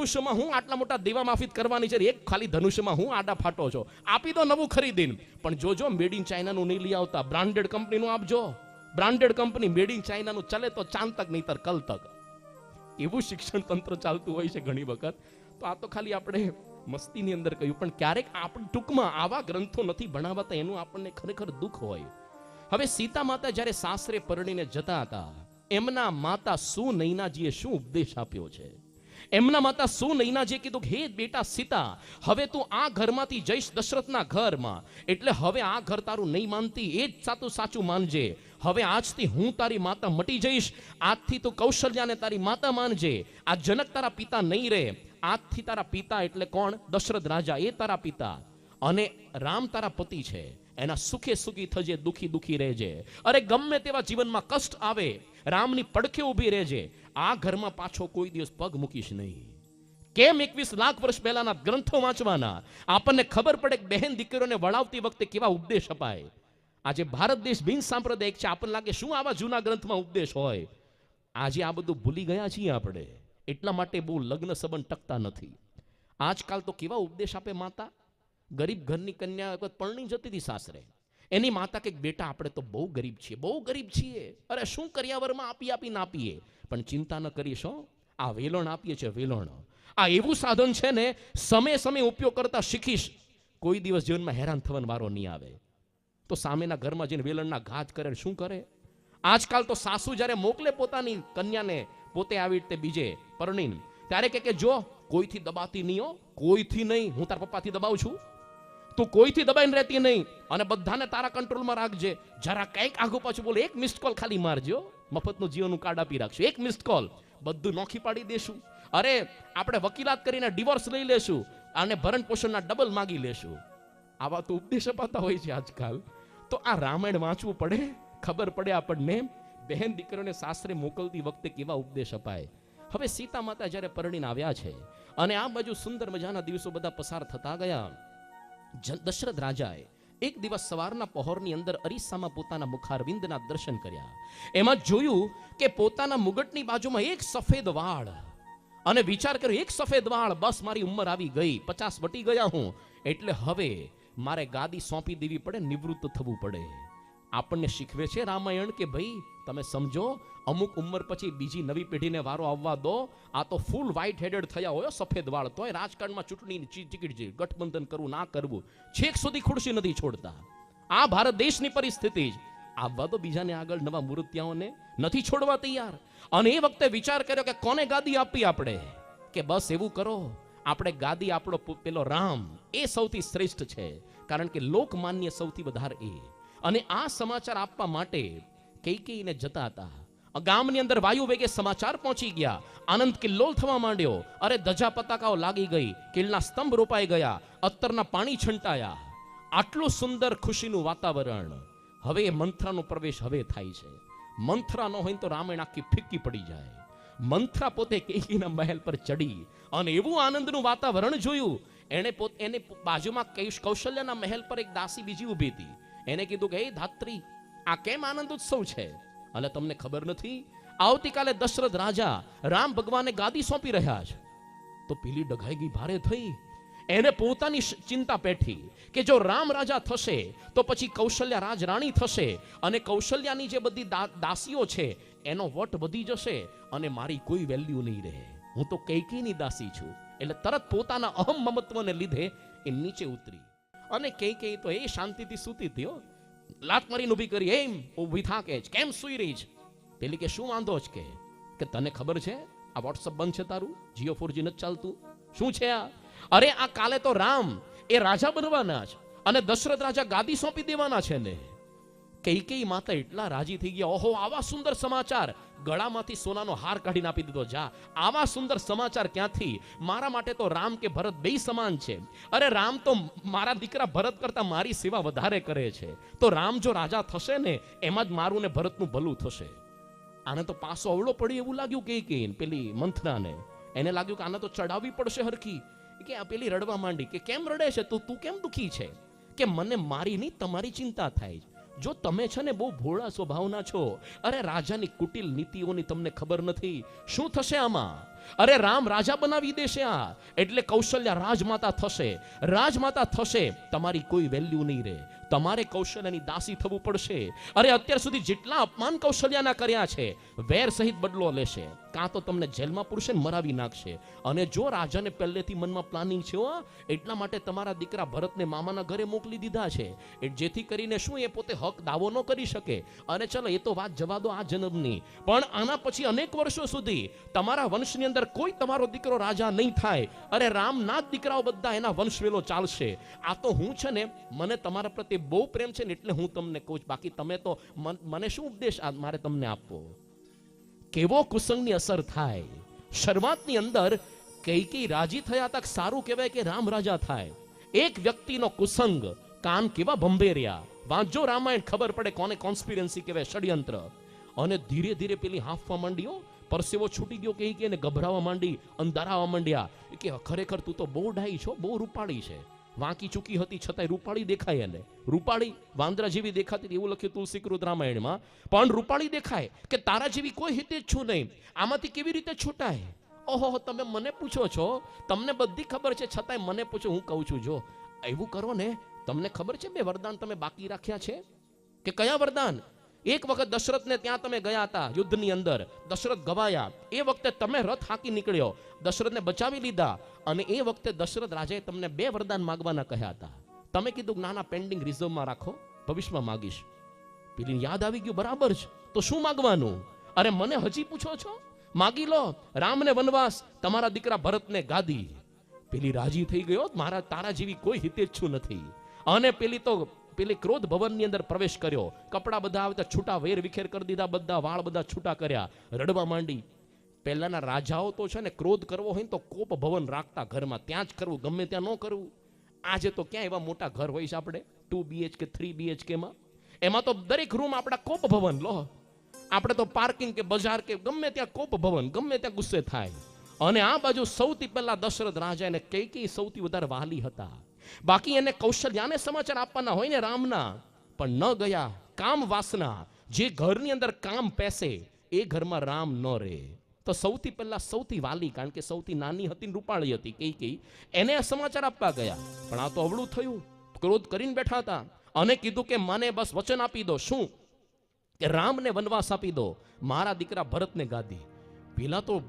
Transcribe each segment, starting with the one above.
ધનુષ્યમાં હું આટલા મોટા દેવા માફી કરવાની છે, એક ખાલી ધનુષ્યમાં હું આડા ફાટો છો, આપી દો નવું ખરીદીને. પણ જોજો મેડ ઇન ચાઇનાનું નહીં લઈ આવતા, બ્રાન્ડેડ કંપનીનું આપજો. બ્રાન્ડેડ કંપની મેડ ઇન ચાઇનાનું ચાલે તો ચાંદ તક નહીતર કલ તક. એવું શિક્ષણ તંત્ર ચાલતું હોય છે ઘણી વખત. તો આ તો ખાલી આપણે મસ્તીની અંદર કહ્યું, પણ ક્યારેક આપણે ટૂંકમાં આવા ગ્રંથો નથી ભણાવતા, એનું આપણને ખરેખર દુઃખ હોય. હવે સીતા માતા જ્યારે સાસરે પરણીને જતા હતા, એમના માતા સુનૈનાજીએ શું ઉપદેશ આપ્યો છે. એમના માતા સુનૈનાજીએ કીધું કે હે બેટા સીતા, હવે તું આ ઘરમાંથી જઈશ દશરથના ઘરમાં, એટલે હવે આ ઘર તારું નહીં માનતી, એ જ સાચું માનજે. હવે આજથી હું તારી માતા મટી જઈશ, આજથી તું કૌશલ્યાને તારી માતા માનજે. આ જનક તારા પિતા નહીં રહે, આજથી તારા પિતા એટલે કોણ? દશરથ રાજા, એ તારા પિતા. અને રામ તારા પતિ છે, એના સુખે સુખી થજે, દુખી દુખી રહેજે. અરે ગમે તેવા જીવનમાં કષ્ટ આવે, રામની પડખે ઊભી રહેજે. આ ઘરમાં પાછો કોઈ દિવસ પગ મૂકીશ નહીં. કેમ 21 લાખ વર્ષ પહેલાના ગ્રંથો વાંચવાના, આપણને ખબર પડે કે બહેન દીકરીઓને વળાવતી વખતે કેવા ઉપદેશ અપાય. આજે ભારત દેશ બિન સાંપ્રદાયિક છે, આપણને લાગે શું આવા જૂના ગ્રંથમાં ઉપદેશ હોય. આજે આ બધું ભૂલી ગયા છીએ આપણે, એટલા માટે બહુ લગ્ન સંબંધ ટકતા નથી. આજકાલ તો કેવા ઉપદેશ આપે માતા. ગરીબ ઘરની કન્યા પરણી જતી હતી સાસરે, એની માતા કે બેટા આપણે તો બહુ ગરીબ છીએ, બહુ ગરીબ છીએ. અરે શું કર્યાવરમાં આપીને આપીએ, પણ ચિંતા ન કરીશો, આ વેલણ આપીએ છે, વેલણ આ એવું સાધન છે ને, સમય ઉપયોગ કરતા શીખીશ, કોઈ દિવસ જીવનમાં હેરાન થવાનો વારો નહીં આવે. તો સામેના ઘરમાં જઈને વેલણના ઘાત કરે, શું કરે. આજકાલ તો સાસુ જ્યારે મોકલે પોતાની કન્યાને, પોતે આવી રીતે બીજે પરણીને, ત્યારે કે જો કોઈથી દબાતી નહીં હો, કોઈથી નહીં, હું તારા પપ્પાથી દબાવું છું, તું કોઈથી દબાઈને રહેતી નહીં, અને બધાને તારા કંટ્રોલમાં રાખજે. જરા કંઈક આગુ પાછું બોલે, એક મિસ્ડ કોલ ખાલી મારજો, મફતનું જીવનનું કાર્ડ આપી રાખશું, એક મિસ્ડ કોલ, બધું નોખી પાડી દેશું. અરે આપણે વકીલાત કરીને ડિવોર્સ લઈ લેશું, અને ભરણ પોષણના ડબલ માગી લેશું. આવા તો ઉપદેશ અપાતા હોય છે આજકાલ. તો આ રામાયણ વાંચવું પડે, ખબર પડે આપણને બહેન દીકરીઓને સાસરે મોકલતી વખતે કેવા ઉપદેશ અપાય. હવે સીતા માતા જ્યારે પરણીને આવ્યા છે, અને આ બાજુ સુંદર મજાના દિવસો બધા પસાર થતા ગયા. દશરથ રાજાએ એક દિવસ સવારના પહોરની અંદર અરીસામાં પોતાના મુખારવિંદના દર્શન કર્યા. એમાં જોયું કે પોતાના મુગટની બાજુમાં એક સફેદ વાળ, અને વિચાર કર્યો એક સફેદ વાળ, બસ મારી ઉંમર આવી ગઈ, 50 વટી ગયા હું, એટલે હવે મારે ગાદી સોંપી દેવી પડે, નિવૃત્ત થવું પડે. આપણને શીખવે છે રામાયણ કે ભાઈ તમે સમજો, અમુક ઉંમર પછી બીજી નવી પેઢીને વારો આવવા દો. આ તો ફૂલ વ્હાઇટ હેડેડ થયા હોય, સફેદ વાળ, તોય રાજકારણમાં ચૂંટણીની ટિકિટ છે, ગઠબંધન કરવું ના કરવું, છેક સુધી ખુરશી નથી છોડતા. આ ભારત દેશની પરિસ્થિતિ જ. આવવા તો બીજાને આગળ, નવા મૂર્તિયાઓને નથી છોડવા તૈયાર. અને એ વખતે વિચાર કર્યો કે કોને ગાદી આપી આપણે, કે બસ એવું કરો, આપણે ગાદી આપણો પેલો રામ, એ સૌથી શ્રેષ્ઠ છે, કારણ કે લોકમાન્ય સૌથી વધારે એ. અને આ સમાચાર આપવા માટે કૈકેયીને જતા હતા. ગામની અંદર વાયુ વેગે સમાચાર પહોંચી ગયા, આનંદ કિલ્લોલ થવા માંડ્યો. અરે ધજા પતાકાઓ લાગી ગઈ, કિલ્લાના સ્તંભ રોપાઈ ગયા, અત્તરના પાણી છંટાયા. આટલું સુંદર ખુશીનું વાતાવરણ. હવે એ મંથરાનો પ્રવેશ હવે થાય છે. મંથરા ન હોય તો રામાયણ આખી ફિક્કી પડી જાય. મંથરા પોતે કૈકેયીના મહેલ પર ચડી અને એવું આનંદનું વાતાવરણ જોયું. એને બાજુમાં કૌશલ્યના મહેલ પર એક દાસી બીજી ઊભી હતી. એને કીધું કે હે ધાત્રી, આ કેમ આનંદ ઉત્સવ છે? અને તમને ખબર નથી, આવતીકાલે દશરથ રાજા રામ ભગવાનને ગાદી સોંપી રહ્યા છે. તો પેલી ડઘાઈ ગઈ, ભારે થઈ. એને પોતાની ચિંતા પેઠી કે જો રામ રાજા થશે તો પછી કૌશલ્યા રાજરાણી થશે, અને કૌશલ્યાની જે બધી દાસીઓ છે એનો વટ વધી જશે, અને મારી કોઈ વેલ્યુ નહીં રહે. હું તો કૈકેયીની દાસી છું. એટલે તરત પોતાના અહમ મમત્વને લીધે એ નીચે ઉતરી. અને કૈકેયી તો એ શાંતિથી સૂતી હતી, લાત મારીને ઊભી કરી, એમ ઊભી થાકે જ, કેમ સૂઈ રહી છે? પેલી કે શું વાંધો છે, કે તને ખબર છે આ વોટ્સઅપ બંધ છે તારું, જીઓ 4G નથી ચાલતું, શું છે આ? અરે આ કાલે તો રામ એ રાજા બનવાના છે, અને દશરથ રાજા ગાદી સોંપી દેવાના છે ને. કૈકેયી માતા એટલા રાજી થઈ ગયા, ઓહો આવા સુંદર સમાચાર. ગળામાંથી સોનાનો હાર કાઢીને આપી દીધો, જા, આવા સુંદર સમાચાર ક્યાંથી? મારા માટે તો રામ કે ભરત બેય સમાન છે. અરે રામ તો મારા દીકરા ભરત કરતા મારી સેવા વધારે કરે છે, તો રામ જો રાજા થશે ને એમાં જ મારું ને ભરતનું ભલું થશે. આને તો પાસો અવળો પડી એવું લાગ્યું કૈકેયી પેલી મંથરાને. એને લાગ્યું કે આને તો ચડાવવી પડશે હરખી. કે આ પેલી રડવા માંડી કે કેમ રડે છે તું કેમ દુખી છે? કે મને મારી નહીં તમારી ચિંતા થાય. જો તમે છે ને બહુ ભોળા સ્વભાવના છો, અરે રાજાની કુટિલ નીતિઓની તમને ખબર નથી. શું થશે આમાં? અરે રામ રાજા બનાવી દેશે આ, એટલે કૌશલ્યા રાજમાતા થશે. રાજમાતા થશે, તમારી કોઈ વેલ્યુ નહીં રહે, તમારે કૌશલ્યાની દાસી થવું પડશે. અરે અત્યાર સુધી જેટલા અપમાન કૌશલ્યાના કર્યા છે, વેર સહિત બદલો લેશે. કાં તો તમને જેલમાં પૂરશે ને મરાવી નાખશે. અને જો રાજાને પહેલેથી મનમાં પ્લાનિંગ છે, એટલા માટે તમારા દીકરા ભરતને મામાના ઘરે મોકલી દીધા છે, જેથી કરીને શું એ પોતે હક દાવો ન કરી શકે. અને ચલો એ તો વાત જવા દો આ જન્મની, પણ આના પછી અનેક વર્ષો સુધી તમારા વંશની અંદર કોઈ તમારો દીકરો રાજા નહીં થાય. અરે રામના જ દીકરાઓ બધા એના વંશવેલો ચાલશે. આ તો હું છે ને, મને તમારા પ્રત્યે બહુ પ્રેમ છે ને એટલે હું તમને કહું છું. બાકી તમે તો મને શું ઉપદેશ મારે તમને આપવો? કેવો કુસંગની અસર થાય. શરૂઆતની અંદર કઈ રાજી થયા તક સારું કહેવાય કે રામ રાજા થાય. એક વ્યક્તિનો કુસંગ, કાન કેવા ભંભેર્યા. વાંચો રામાયણ, ખબર પડે કોને કોન્સ્પિરન્સી કહેવાય, ષડયંત્ર. અને ધીરે ધીરે પેલી હાંફવા માંડીઓ, પરસેવો છૂટી ગયો કે એને ગભરાવા માંડી, અંધારાવા માંડ્યા કે ખરેખર તું તો બહુ ડાઈ છો, બહુ રૂપાળી છે. વાંકી ચૂકી હતી છતાંય રૂપાળી દેખાય. એને રૂપાળી વાંદરા જેવી દેખાતી એવું લખ્યું તુલસીકૃત રામાયણમાં. પણ રૂપાળી દેખાય કે તારા જેવી કોઈ હિતે છું નહીં, આમાંથી કેવી રીતે છૂટાય? ઓહો, તમે મને પૂછો છો, તમને બધી ખબર છે છતાંય મને પૂછો. હું કહું છું, જો એવું કરો ને, તમને ખબર છે 2 વરદાન તમે બાકી રાખ્યા છે કે કયા વરદાન? એક વખત દશરથને ત્યાં તમે ગયા હતા યુદ્ધની અંદર, દશરથ ગવાયા. એ વખતે તમે રથ હાંકી નીકળ્યો, દશરથને બચાવી લીધા. અને એ વખતે દશરથ રાજાએ તમને 2 વરદાન માંગવાના કહ્યા હતા. તમે કીધું નાના પેન્ડિંગ રિઝર્વમાં રાખો, ભવિષ્યમાં માગીશ. પેલી યાદ આવી ગયું, બરાબર છે, તો શું માગવાનું? અરે મને હજી પૂછો છો? માગી લો, રામને વનવાસ, તમારા દીકરા ભરતને ગાદી. પેલી રાજી થઈ ગયો, મારા તારા જેવી કોઈ હિતેચ્છુ નથી. અને પેલી ક્રોધ ભવનની અંદર પ્રવેશ કર્યો, કપડા બધા આવતા છૂટા વેર વિખેર કરી દીધા, બધા વાળ બધા છૂટા કર્યા, રડવા માંડી. પહેલાના રાજાઓ તો છે ને, ક્રોધ કરવો હોય તો કોપ ભવન રાખતા ઘરમાં, ત્યાં જ કરવું, ગમે ત્યાં ન કરવું. આજે તો ક્યાં એવા મોટા ઘર હોય છે આપણે 2 BHK 3 BHK માં, એમાં તો દરેક રૂમ આપણા કોપ ભવન. લો, આપણે તો પાર્કિંગ કે બજાર કે ગમે ત્યાં કોપ ભવન, ગમે ત્યાં ગુસ્સે થાય. અને આ બાજુ સૌથી પહેલા દશરથ રાજા એને કઈ સૌથી વધારે વાલી હતા. બાકી એને કૌશલ્યાને સમાચાર આપવાના હોય ને રામના, પણ ન ગયા. કામ વાસના, જે ઘરની અંદર કામ પેસે એ ઘરમાં રામ ન રહે. તો સૌથી પહેલા સૌથી વાલી, કારણ કે સૌથી નાની હતી, રૂપાળી હતી, કઈ એને સમાચાર આપવા ગયા. પણ આ તો અવળું થયું, ક્રોધ કરીને બેઠા હતા. અને કીધું કે મને બસ વચન આપી દો. શું? કે રામને વનવાસ આપી દો, મારા દીકરા ભરતને ગાદી. પેલા તો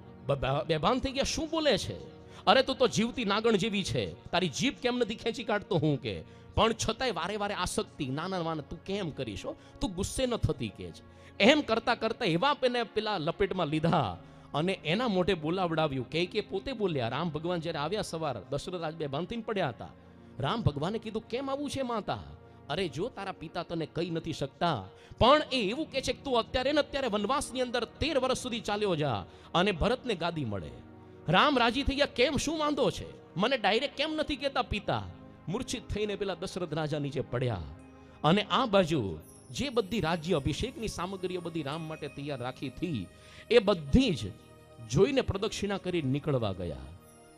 બેભાન થઈ ગયા, શું બોલે છે? અરે તું તો જીવતી નાગણ જેવી છે, તારી જીભ કેમ નથી ખેંચી કાઢતો હું કે? પણ છતાંય વારે વારે આસક્તિ, નાના તું કેમ કરીશ, તું ગુસ્સે ન થતી કે જ. એમ કરતા કરતા એવા પેલા લપેટમાં લીધા અને એના મોઢે બોલાવડાવ્યું. કે પોતે બોલ્યા. રામ ભગવાન જ્યારે આવ્યા સવાર, દશરથ રાજ બેભાન થઈને પડ્યા હતા. રામ ભગવાને કીધું કેમ આવું છે માતા? અરે જો તારા પિતા તને કહી નથી શકતા, પણ એ એવું કે છે કે તું અત્યારે ને અત્યારે વનવાસની અંદર 13 વર્ષ સુધી ચાલ્યો જા અને ભરતને ગાદી મળે. રામ રાજી થઈ ગયા, કેમ શું વાંધો છે? મને ડાયરેક્ટ કેમ નથી કહેતા પિતા? મૂર્છિત થઈને પેલા દશરથ રાજા નીચે પડ્યા. અને આ બાજુ જે બધી રાજ્ય અભિષેકની સામગ્રીઓ બધી રામ માટે તૈયાર રાખી હતી, એ બધી જ જોઈને પ્રદક્ષિણા કરી નીકળવા ગયા.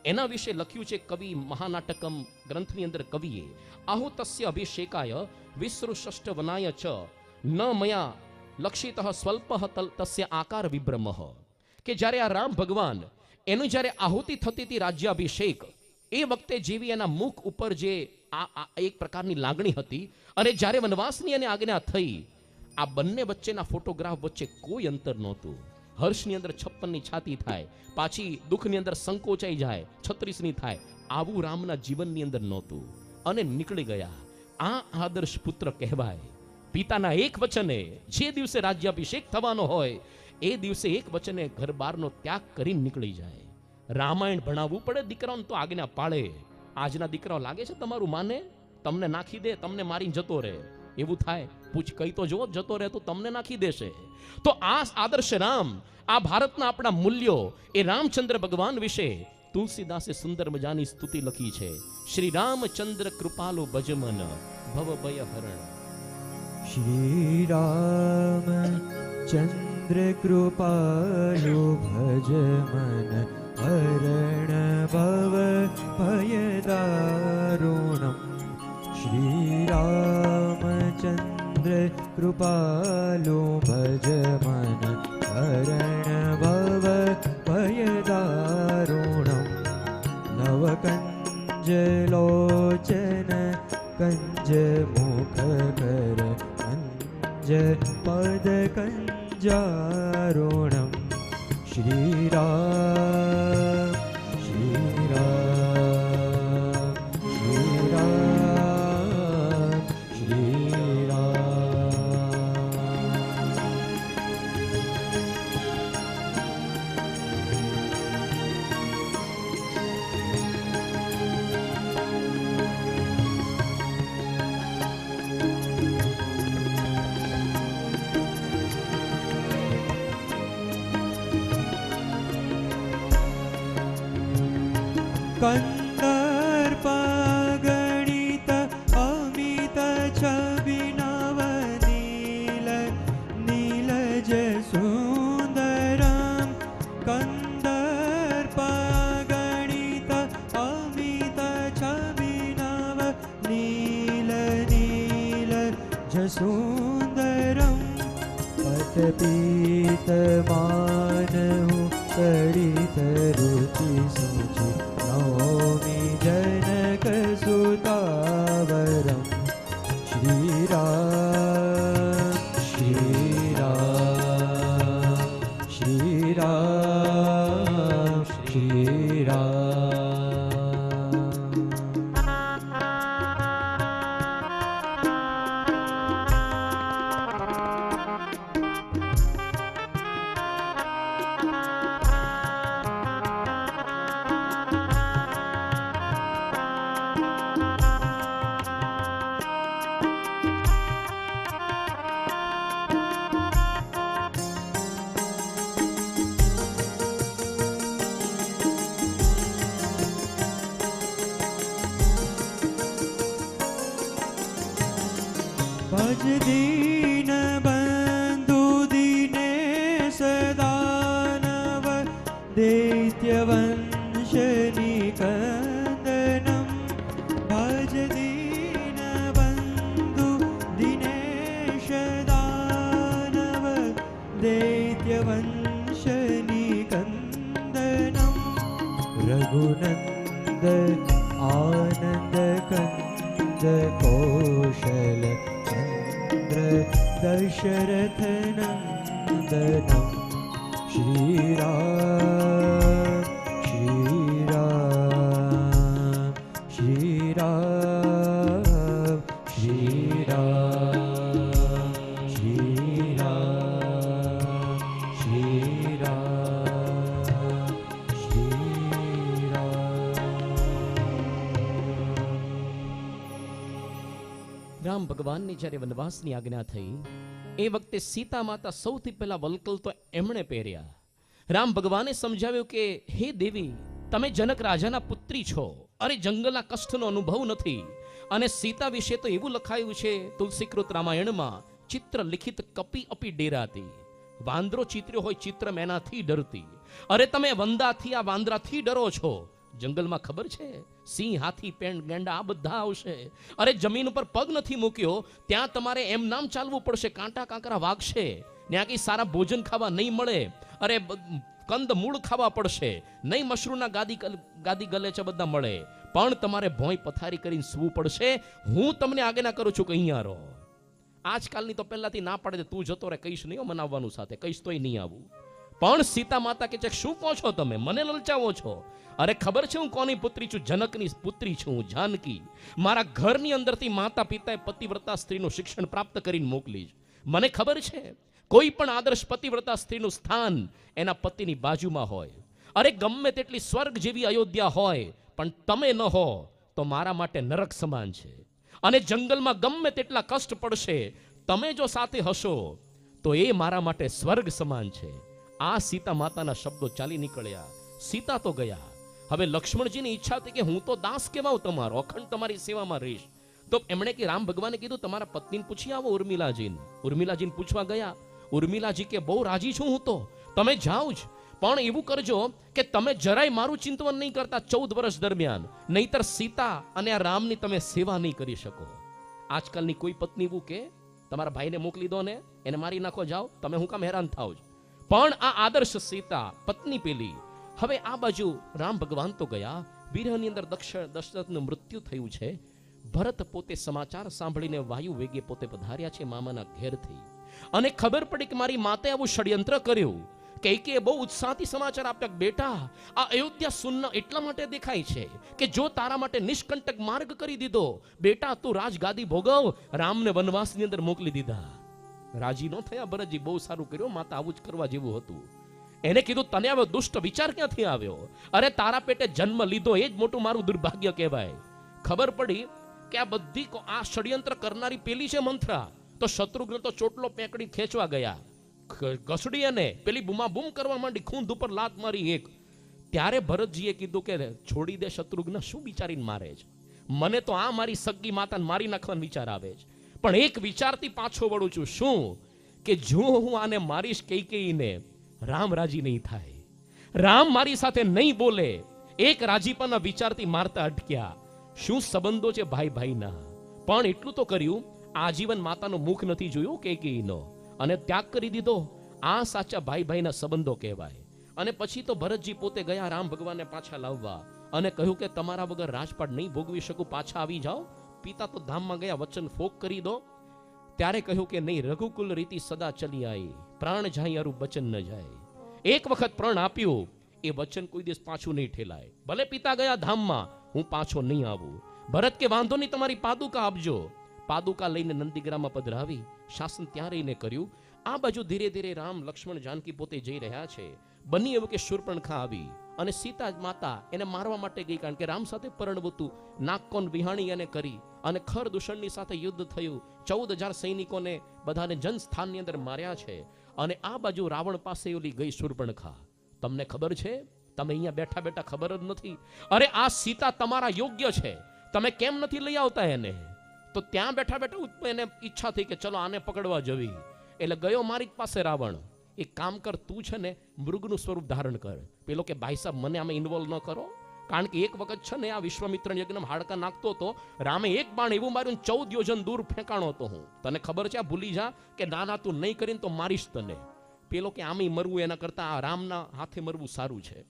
એના વિશે લખ્યું છે કવિ મહાનાટકમ ગ્રંથની અંદર કવિએ, આહુતસ્ય અભિષેકાય વિસૃષ્ટ વનાય ચ ન મયા લક્ષિત સ્વલ્પ તસ્ય આકાર વિભ્રમઃ. કે જ્યારે આ રામ ભગવાન એનું જ્યારે આહુતિ થતી હતી રાજ્યાભિષેક, એ વખતે જેવી એના મુખ ઉપર જે એક પ્રકારની લાગણી હતી, અને જ્યારે વનવાસની એને આજ્ઞા થઈ, આ બંને વચ્ચેના ફોટોગ્રાફ વચ્ચે કોઈ અંતર નહોતું. હર્ષની અંદર 56ની છાતી થાય, પાછી દુઃખની અંદર સંકોચાઈ જાય, 36ની થાય. આવું રામના જીવનની અંદર નહોતું. અને નીકળી ગયા. આ આદર્શ પુત્ર કહેવાય. પિતાના એક વચને જે દિવસે રાજ્યાભિષેક થવાનો હોય, એ દિવસે એક વચને ઘર બહારનો ત્યાગ કરીને નીકળી જાય. રામાયણ ભણાવવું પડે દીકરાઓને તો આજ્ઞા પાળે. આજના દીકરાઓ લાગે છે તમારું માને? તમને નાખી દે, તમને મારીને જતો રહે, એવું થાય? પૂછ કઈ તો જો, જતો રહે તો તમને નાખી દેશે. તો આ આદર્શ રામ, આ ભારતના આપણા મૂલ્યો, એ રામચંદ્ર ભગવાન વિશે તુલસીદાસે સુંદર મજાની સ્તુતિ લખી છે. શ્રી રામચંદ્ર કૃપાલુ ભજમન ભવ ભય હરણ. શ્રી રામચંદ્ર કૃપાલુ ભજમન હરણ ભવ ભય દારુણમ. શ્રી રામચંદ્ર કૃપાલુ ભજમન હરણ ભવ ભય દારુણમ. તવ કંજ લોચન કંજ મુખ કર કંજ પદ કંજારુણમ શ્રી રામ શ્રી રામ શ્રી રામ શ્રી રામ. કંદર્પ ગણિત અમિત છબિનવ નીલ નીલજ સુંદરમ કંદર્પ ગણિત અમિત છબિનવ નીલ નીલજ સુંદરમ પતપીત માનહુ કડિત રુચિ સુચિ નૌમિ જનક સુતાવરમ શ્રી રામ શ્રી રામ શ્રી રામ શ્રી રામ. ભજ દીન બંધુ દિનેશ દાનવ દૈત્ય વંશની કંદનમ ભજ દીન બંધુ દિનેશ દાનવ દૈત્ય વંશની કંદનમ રઘુનંદ આનંદ કંદ કૌશલ દશરથ નંદનમ શ્રી રામ શ્રી રામ શ્રી રામ શ્રી રામ શ્રી રામ શ્રી રામ શ્રી રામ ભગવાનની જ્યારે વનવાસની આજ્ઞા થઈ એ વખતે સીતા માતા સૌથી પહેલા વલ્કલ તો એમણે પહેર્યા. રામ ભગવાને સમજાવ્યું કે હે દેવી, તમે જનક રાજાના પુત્રી છો, અરે જંગલના કષ્ટનો અનુભવ નથી. અને સીતા વિશે તો એવું લખાયું છે તુલસીકૃત રામાયણમાં, ચિત્ર લિખિત કપી અપી ડેરાતી. વાંદરો ચિત્ર્યો હોય ચિત્ર એનાથી ડરતી. અરે તમે વંદાથી આ વાંદરાથી ડરો છો. જંગલમાં ખબર છે સિંહ હાથી પેણ ગેંડા આ બધા આવશે. અરે જમીન ઉપર પગ નથી મૂક્યો ત્યાં તમારે એમ નામ ચાલવું પડશે, કાંટા કાંકરા વાગશે, ત્યાં કઈ સારા ભોજન ખાવા નહીં મળે, અરે કંદ મૂળ ખાવા પડશે નહીં, મશરૂના ગાદી ગલે છે બધા મળે, પણ તમારે ભોંય પથારી કરીને સૂવું પડશે. હું તમને આજ્ઞા કરું છું કે અહીંયા રહો. આજકાલની તો પહેલાથી ના પાડે તું જતો રે, કહીશ નહીં મનાવવાનું સાથે, કહીશ તોય નહીં આવું. પણ સીતા માતા કે છે શું કહો છો તમે, મને લલચાવો છો? અરે ખબર છે હું કોની પુત્રી છું? જનકની પુત્રી છું, જાનકી. મારા ઘરની અંદરથી માતા પિતાએ પતિવ્રતા સ્ત્રીનું શિક્ષણ પ્રાપ્ત કરીને મોકલી. મને ખબર છે કોઈ પણ આદર્શ પતિવ્રતા સ્ત્રીનું સ્થાન એના પતિની બાજુમાં હોય. અરે ગમે તેટલી સ્વર્ગ જેવી અયોધ્યા હોય પણ તમે ન હો તો મારા માટે નરક સમાન છે. અને જંગલમાં ગમે તેટલા કષ્ટ પડશે, તમે જો સાથે હશો તો એ મારા માટે સ્વર્ગ સમાન છે. આ સીતા માતાના શબ્દો ચાલી નીકળ્યા. સીતા તો ગયા. હવે લક્ષ્મણજીની ઈચ્છા હતી કે હું તો દાસ કહેવાઉં તમારો, અખંડ તમારી સેવામાં રહીશ. તો એમણે કે રામ ભગવાને કીધું તમારા પત્નીને પૂછી આવો ઉર્મિલાજીને. ઉર્મિલાજીને પૂછવા ગયા. ઉર્મિલાજી કે બહુ રાજી છું હું તો, તમે જાઓ જ, પણ એવું કરજો કે તમે જરાય મારું ચિંતન નહીં કરતા 14 વર્ષ દરમિયાન, નહીતર સીતા અને આ રામની તમે સેવા નહીં કરી શકો. આજકાલની કોઈ પત્ની એવું કે તમારા ભાઈને મોકલી દો ને એને મારી નાખો, જાઓ, તમે હું કામ હેરાન થાવ છો? પણ આ આદર્શ સીતા પત્ની પેલી. હવે આ બાજુ રામ ભગવાન તો ગયા, વિરહની અંદર દશરથનું મૃત્યુ થયું છે. ભરત પોતે સમાચાર સાંભળીને વાયુ વેગે પોતે પધાર્યા છે મામાના ઘેરથી, અને ખબર પડી કે મારી માતે આવું ષડયંત્ર કર્યું. કૈકેયીએ બહુ ઉત્સાહથી સમાચાર આપ્યા, બેટા આ અયોધ્યા સુન્ન એટલા માટે દેખાય છે કે જો તારા માટે નિષ્કંટક માર્ગ કરી દીધો, બેટા તું રાજગાદી ભોગવ. રામને વનવાસની અંદર મોકલી દીધા. રાજી ન થયા ભરતજી, બહુ સારું કર્યું, માતા આવું જ કરવા જેવું હતું. એને કીધું તને હવે દુષ્ટ વિચાર ક્યાંથી આવ્યો? અરે તારા પેટે જન્મ લીધો એ જ મોટું મારું દુર્ભાગ્ય કહેવાય. ખબર પડી કે આ બધી આ ષડયંત્ર કરનારી પેલી છે મંથરા. તો શત્રુઘ્ન તો ચોટલો પેકડી ખેંચવા ગયા, ઘસડી અને પેલી બૂમાબૂમ કરવા માંડી, ખૂંદ ઉપર લાત મારી એક. ત્યારે ભરતજીએ કીધું કે છોડી દે શત્રુઘ્ન, શું વિચારીને મારે છે? મને તો આ મારી સગી માતાને મારી નાખવાનો વિચાર આવે છે, પણ એક વિચારથી પાછો વળું છું. શું? કે જો હું આને મારીશ કૈકેયીને, રામ રાજી નહીં થાય, રામ મારી સાથે નહીં બોલે. એક રાજીપાના વિચારથી મારતા અટક્યા. શું સંબંધો છે ભાઈ ભાઈના, પણ એટલું તો કર્યું, આજીવન માતાનું મુખ નથી જોયું કૈકેયીનો, અને ત્યાગ કરી દીધો. આ સાચા ભાઈ ભાઈના સંબંધો કહેવાય. અને પછી તો ભરતજી પોતે ગયા રામ ભગવાનને પાછા લાવવા, અને કહ્યું કે તમારા વગર રાજપાટ નહીં ભોગવી શકું, પાછા આવી જાઓ. પિતા તો ધામમાં ગયા, વચન ફોક કરી દો. ત્યારે કહ્યું કે નહીં, રઘુકુલ રીતિ સદા ચલી આવી, પ્રાણ જાય અરુ વચન ન જાય. એક વખત પ્રણ આપ્યું, એ વચન કોઈ દિવસ પાછું નહીં ઠેલાય. ભલે પિતા ગયા ધામમાં, હું પાછો નહીં આવું. ભરત કે વાંધો નહીં, તમારી પાદુકા આપજો. પાદુકા લઈને નંદીગ્રામમાં પધરાવી, શાસન ત્યાં રહીને કર્યું. આ બાજુ ધીરે ધીરે રામ લક્ષ્મણ જાનકી પોતે જઈ રહ્યા છે. બની એવું કે શૂર્પણખા આવી અને સીતા માતા એને મારવા માટે ગઈ, કારણ કે રામ સાથે પરણવું હતું. નાગકોન વિહાણી એને કરી, અને ખર દૂષણની સાથે યુદ્ધ થયું. 14,000 સૈનિકોને બધાને જનસ્થાનની અંદર માર્યા છે. અને આ બાજુ રાવણ પાસે ઓલી ગઈ શૂર્પણખા. તમને ખબર છે? તમે અહીંયા બેઠા બેઠા ખબર જ નથી. અરે આ સીતા તમારા યોગ્ય છે, તમે કેમ નથી લઈ આવતા એને? તો ત્યાં બેઠા બેઠા એને ઈચ્છા થઈ કે ચલો આને પકડવા જવી. એટલે ગયો મારી પાસે રાવણ. એક કામ કર, તું છે ને મૃગનું સ્વરૂપ ધારણ કર. પેલો કે ભાઈ સાહેબ મને આમાં ઇન્વોલ્વ ન કરો, કારણ કે એક વખત છે ને આ વિશ્વામિત્ર યજ્ઞમાં હાડકા નાખતો હતો, રામે એક બાણ એવું માર્યું 14 યોજન દૂર ફેંકાણો હતો હું. તને ખબર છે? આ ભૂલી જા કે ના ના તું નહીં કરીને તો મારીશ તને. પેલો કે આમે મરવું એના કરતા આ રામના હાથે મરવું સારું છે.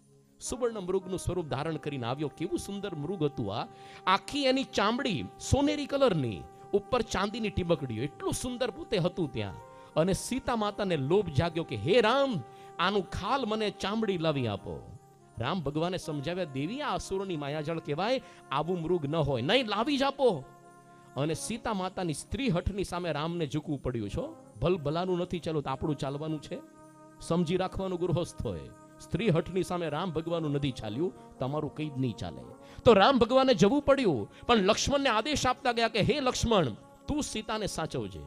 સુવર્ણ મૃગનું સ્વરૂપ ધારણ કરીને આવ્યો. કેવું સુંદર મૃગ હતું આ! આખી એની ચામડી સોનેરી કલરની, ઉપર ચાંદીની ટીબકડીઓ, એટલું સુંદર પોતે હતું ત્યાં. અને સીતા માતાને લોભ જાગ્યો કે હે રામ, આનું ખાલ મને ચામડી લાવી આપો. રામ ભગવાને સમજાવ્યા, દેવી આ અસુરોની માયાજાળ કહેવાય, આવું મૃગ ન હોય, નહીં લાવી જ આપો. અને સીતા માતાની સ્ત્રી હઠની સામે રામને ઝૂકવું પડ્યું છો. ભલભલાનું નથી ચાલું તો આપણું ચાલવાનું છે, સમજી રાખવાનું ગૃહસ્થ હોય. સ્ત્રી હઠની સામે રામ ભગવાનનું નથી ચાલ્યું, તમારું કંઈ જ નહીં ચાલે. તો રામ ભગવાને જવું પડ્યું, પણ લક્ષ્મણને આદેશ આપતા ગયા કે હે લક્ષ્મણ, તું સીતાને સાચવજે.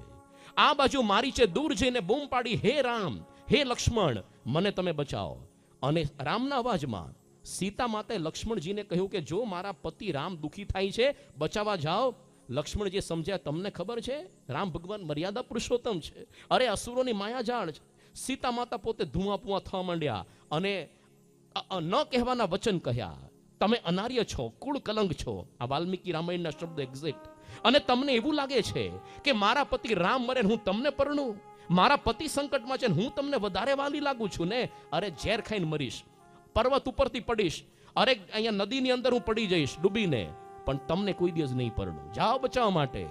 આ બાજુ મારી છે દૂર જઈને બૂમ પાડી, હે રામ, હે લક્ષ્મણ, મને તમે બચાવો. અને રામના અવાજમાં સીતા માતાએ લક્ષ્મણજીને કહ્યું કે જો મારા પતિ રામ દુખી થાય છે, બચાવવા જાઓ. લક્ષ્મણજી સમજ્યા, તમને ખબર છે રામ ભગવાન મર્યાદા પુરુષોત્તમ છે, અરે અસુરોની માયાજાળ છે. સીતા માતા પોતે ધુઆ પુઆ થવા માંડ્યા અને ન કહેવાના વચન કહ્યા. તમે અનાર્ય છો, કુળ કલંક છો. આ વાલ્મીકી રામાયણના શબ્દ એક્ઝેક્ટ. અને તમને એવું લાગે છે કે મારા પતિ રામ મરે હું તમને પરણું? મારા પતિ સંકટમાં છે, હું તમને વધારે વાલી લાગુ છું ને? અરે ઝેર ખાઈને મરીશ, પર્વત ઉપરથી પડીશ, અરે અહીંયા નદીની અંદર હું પડી જઈશ ડૂબીને, પણ તમને કોઈ દિવસ નહીં પરણું. જાઓ બચાવવા માટે.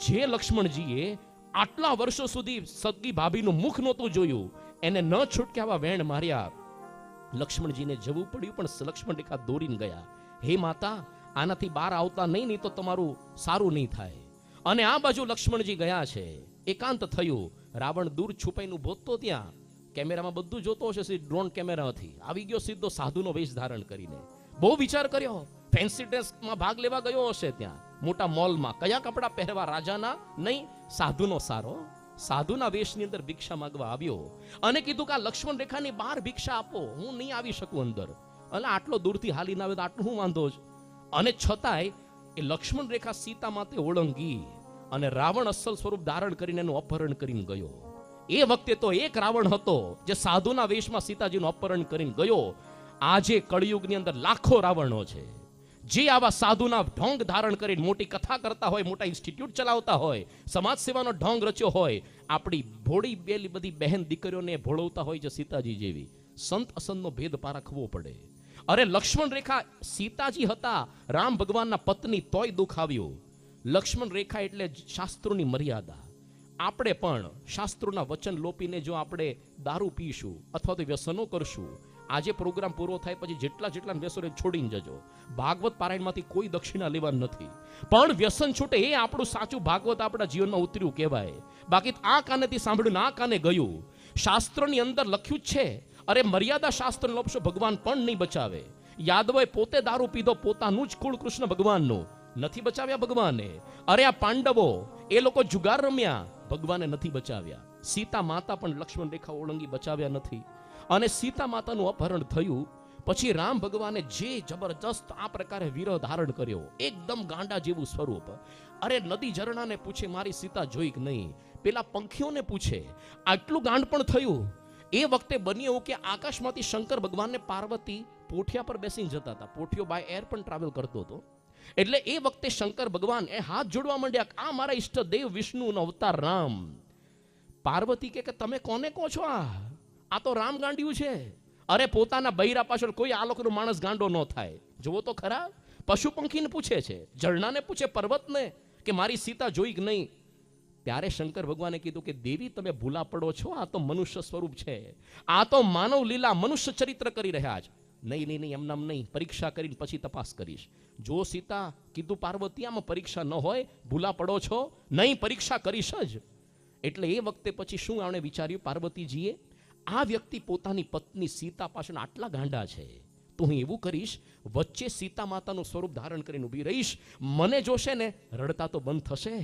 જે લક્ષ્મણજીએ આટલા વર્ષો સુધી સગી ભાભીનું મુખ નહોતું જોયું, એને ન છૂટકે આવા વેણ માર્યા. લક્ષ્મણજીને જવું પડ્યું, પણ લક્ષ્મણ રેખા દોરીને ગયા. હે માતા, આનાથી બહાર આવતા નહીં તો તમારું સારું નહીં થાય. અને આ બાજુ લક્ષ્મણજી ગયા છે. એકાંત થયું. રાવણ દૂર છુપાઈને ઊભો તો ત્યાં કેમેરામાં બધું જોતો હશે, ડ્રોન કેમેરાથી આવી ગયો સીધો સાધુનો વેશ ધારણ કરીને. બહુ વિચાર કર્યો, ફેન્સી ડ્રેસમાં ભાગ લેવા ગયો હશે ત્યાં મોટા મોલમાં. કયા કપડા પહેરવા? રાજાના નહીં, સાધુનો સારો. સાધુના વેશની અંદર ભિક્ષા માંગવા આવ્યો અને કીધું કે આ લક્ષ્મણ રેખાની બહાર ભિક્ષા આપો, હું નહીં આવી શકું અંદર. એટલે આટલો દૂરથી હાલીને આવે તો આટલું હું વાંધો જ. અને છતાંય એ લક્ષ્મણ રેખા સીતા માતે ઓળંગી અને રાવણ અસલ સ્વરૂપ ધારણ કરીને એનું અપહરણ કરીને ગયો. એ વખતે તો એક રાવણ હતો જે સાધુના વેશમાં સીતાજીનું અપહરણ કરીને ગયો. આજે કળિયુગની અંદર લાખો રાવણો છે જે આવા સાધુના ઢોંગ ધારણ કરીને મોટી કથા કરતા હોય, મોટા ઇન્સ્ટિટ્યૂટ ચલાવતા હોય, સમાજ સેવાનો ઢોંગ રચ્યો હોય. આપણી ભોળી બેલી બધી બહેન દીકરીઓને ભોળવતા હોય છે સીતાજી જેવી. સંત અસંતનો ભેદ પારખવો પડે. અરે લક્ષ્મણ રેખા, સીતાજી હતા રામ ભગવાનના પત્ની તોય દુઃખ આવ્યું. લક્ષ્મણ રેખા એટલે શાસ્ત્રોની મર્યાદા. આપણે પણ શાસ્ત્રોના વચન લોપીને જો આપણે દારૂ પીશું અથવા તો વ્યસનો કરશું, આજે પ્રોગ્રામ પૂરો થાય પછી જેટલા વ્યસનો છોડીને જજો. ભાગવત પારાયણમાંથી કોઈ દક્ષિણા લેવાનું નથી, પણ વ્યસન છૂટે એ આપણું સાચું ભાગવત આપણા જીવનમાં ઉતર્યું કહેવાય. બાકી આ કાનેથી સાંભળ્યું ના કાને ગયું. શાસ્ત્રની અંદર લખ્યું જ છે, અરે મર્યાદા શાસ્ત્ર લોપશો ભગવાન પણ નહીં બચાવે. યાદવે પોતે દારૂ પીધો, પોતાનું જ કુળ કૃષ્ણ ભગવાનનું, નથી બચાવ્યા ભગવાને. અરે આ પાંડવો એ લોકો જુગાર રમ્યા, ભગવાને નથી બચાવ્યા. સીતા માતા પણ લક્ષ્મણ રેખા ઓળંગી બચાવ્યા નથી. અને સીતા માતાનું અપહરણ થયું પછી રામ ભગવાને જે જબરજસ્ત આ પ્રકારે વિરહ ધારણ કર્યો, એકદમ ગાંડા જેવું સ્વરૂપ. અરે નદી ઝરણાને પૂછે મારી સીતા જોઈ કે નહીં, પેલા પંખીઓને પૂછે. આટલું ગાંડ પણ થયું. એ વખતે બન્યું એવું કે આકાશમાંથી શંકર ભગવાનને પાર્વતી પોઠિયા પર બેસીને જતા હતા. પોઠિયો બાય એર પણ ટ્રાવેલ કરતો હતો. એટલે એ વખતે શંકર ભગવાન એ હાથ જોડવા માંડ્યા, આ મારા ઈષ્ટ દેવ વિષ્ણુનો અવતાર રામ. પાર્વતી કે તમે કોને કહો છો? આ તો રામ ગાંડિયું છે. અરે પોતાના બૈરા પાછળ કોઈ આ લોકોનો માણસ ગાંડો ન થાય. જુઓ તો ખરા, પશુ પંખીને પૂછે છે, ઝરણાને પૂછે, પર્વતને કે મારી સીતા જોઈ કે નહીં. ત્યારે શંકર ભગવાને કીધું કે દેવી તમે ભૂલા પડો છો, આ તો મનુષ્ય સ્વરૂપ છે, આ તો માનવ લીલા મનુષ્ય ચરિત્ર કરી રહ્યા છે. નહીં એમનામ નહીં, પરીક્ષા કરીને પછી તપાસ કરીશ. જો સીતા કીધું પાર્વતી આમાં પરીક્ષા ન હોય, ભૂલા પડો છો, નહીં પરીક્ષા કરીશ જ. એટલે એ વખતે પછી શું આણે વિચાર્યું પાર્વતીજીએ, આ વ્યક્તિ પોતાની પત્ની સીતા પાછળ આટલા ગાંડા છે, તો હું એવું કરીશ, વચ્ચે સીતા માતાનું સ્વરૂપ ધારણ કરીને ઊભી રહીશ, મને જોશે ને રડતા તો બંધ થશે.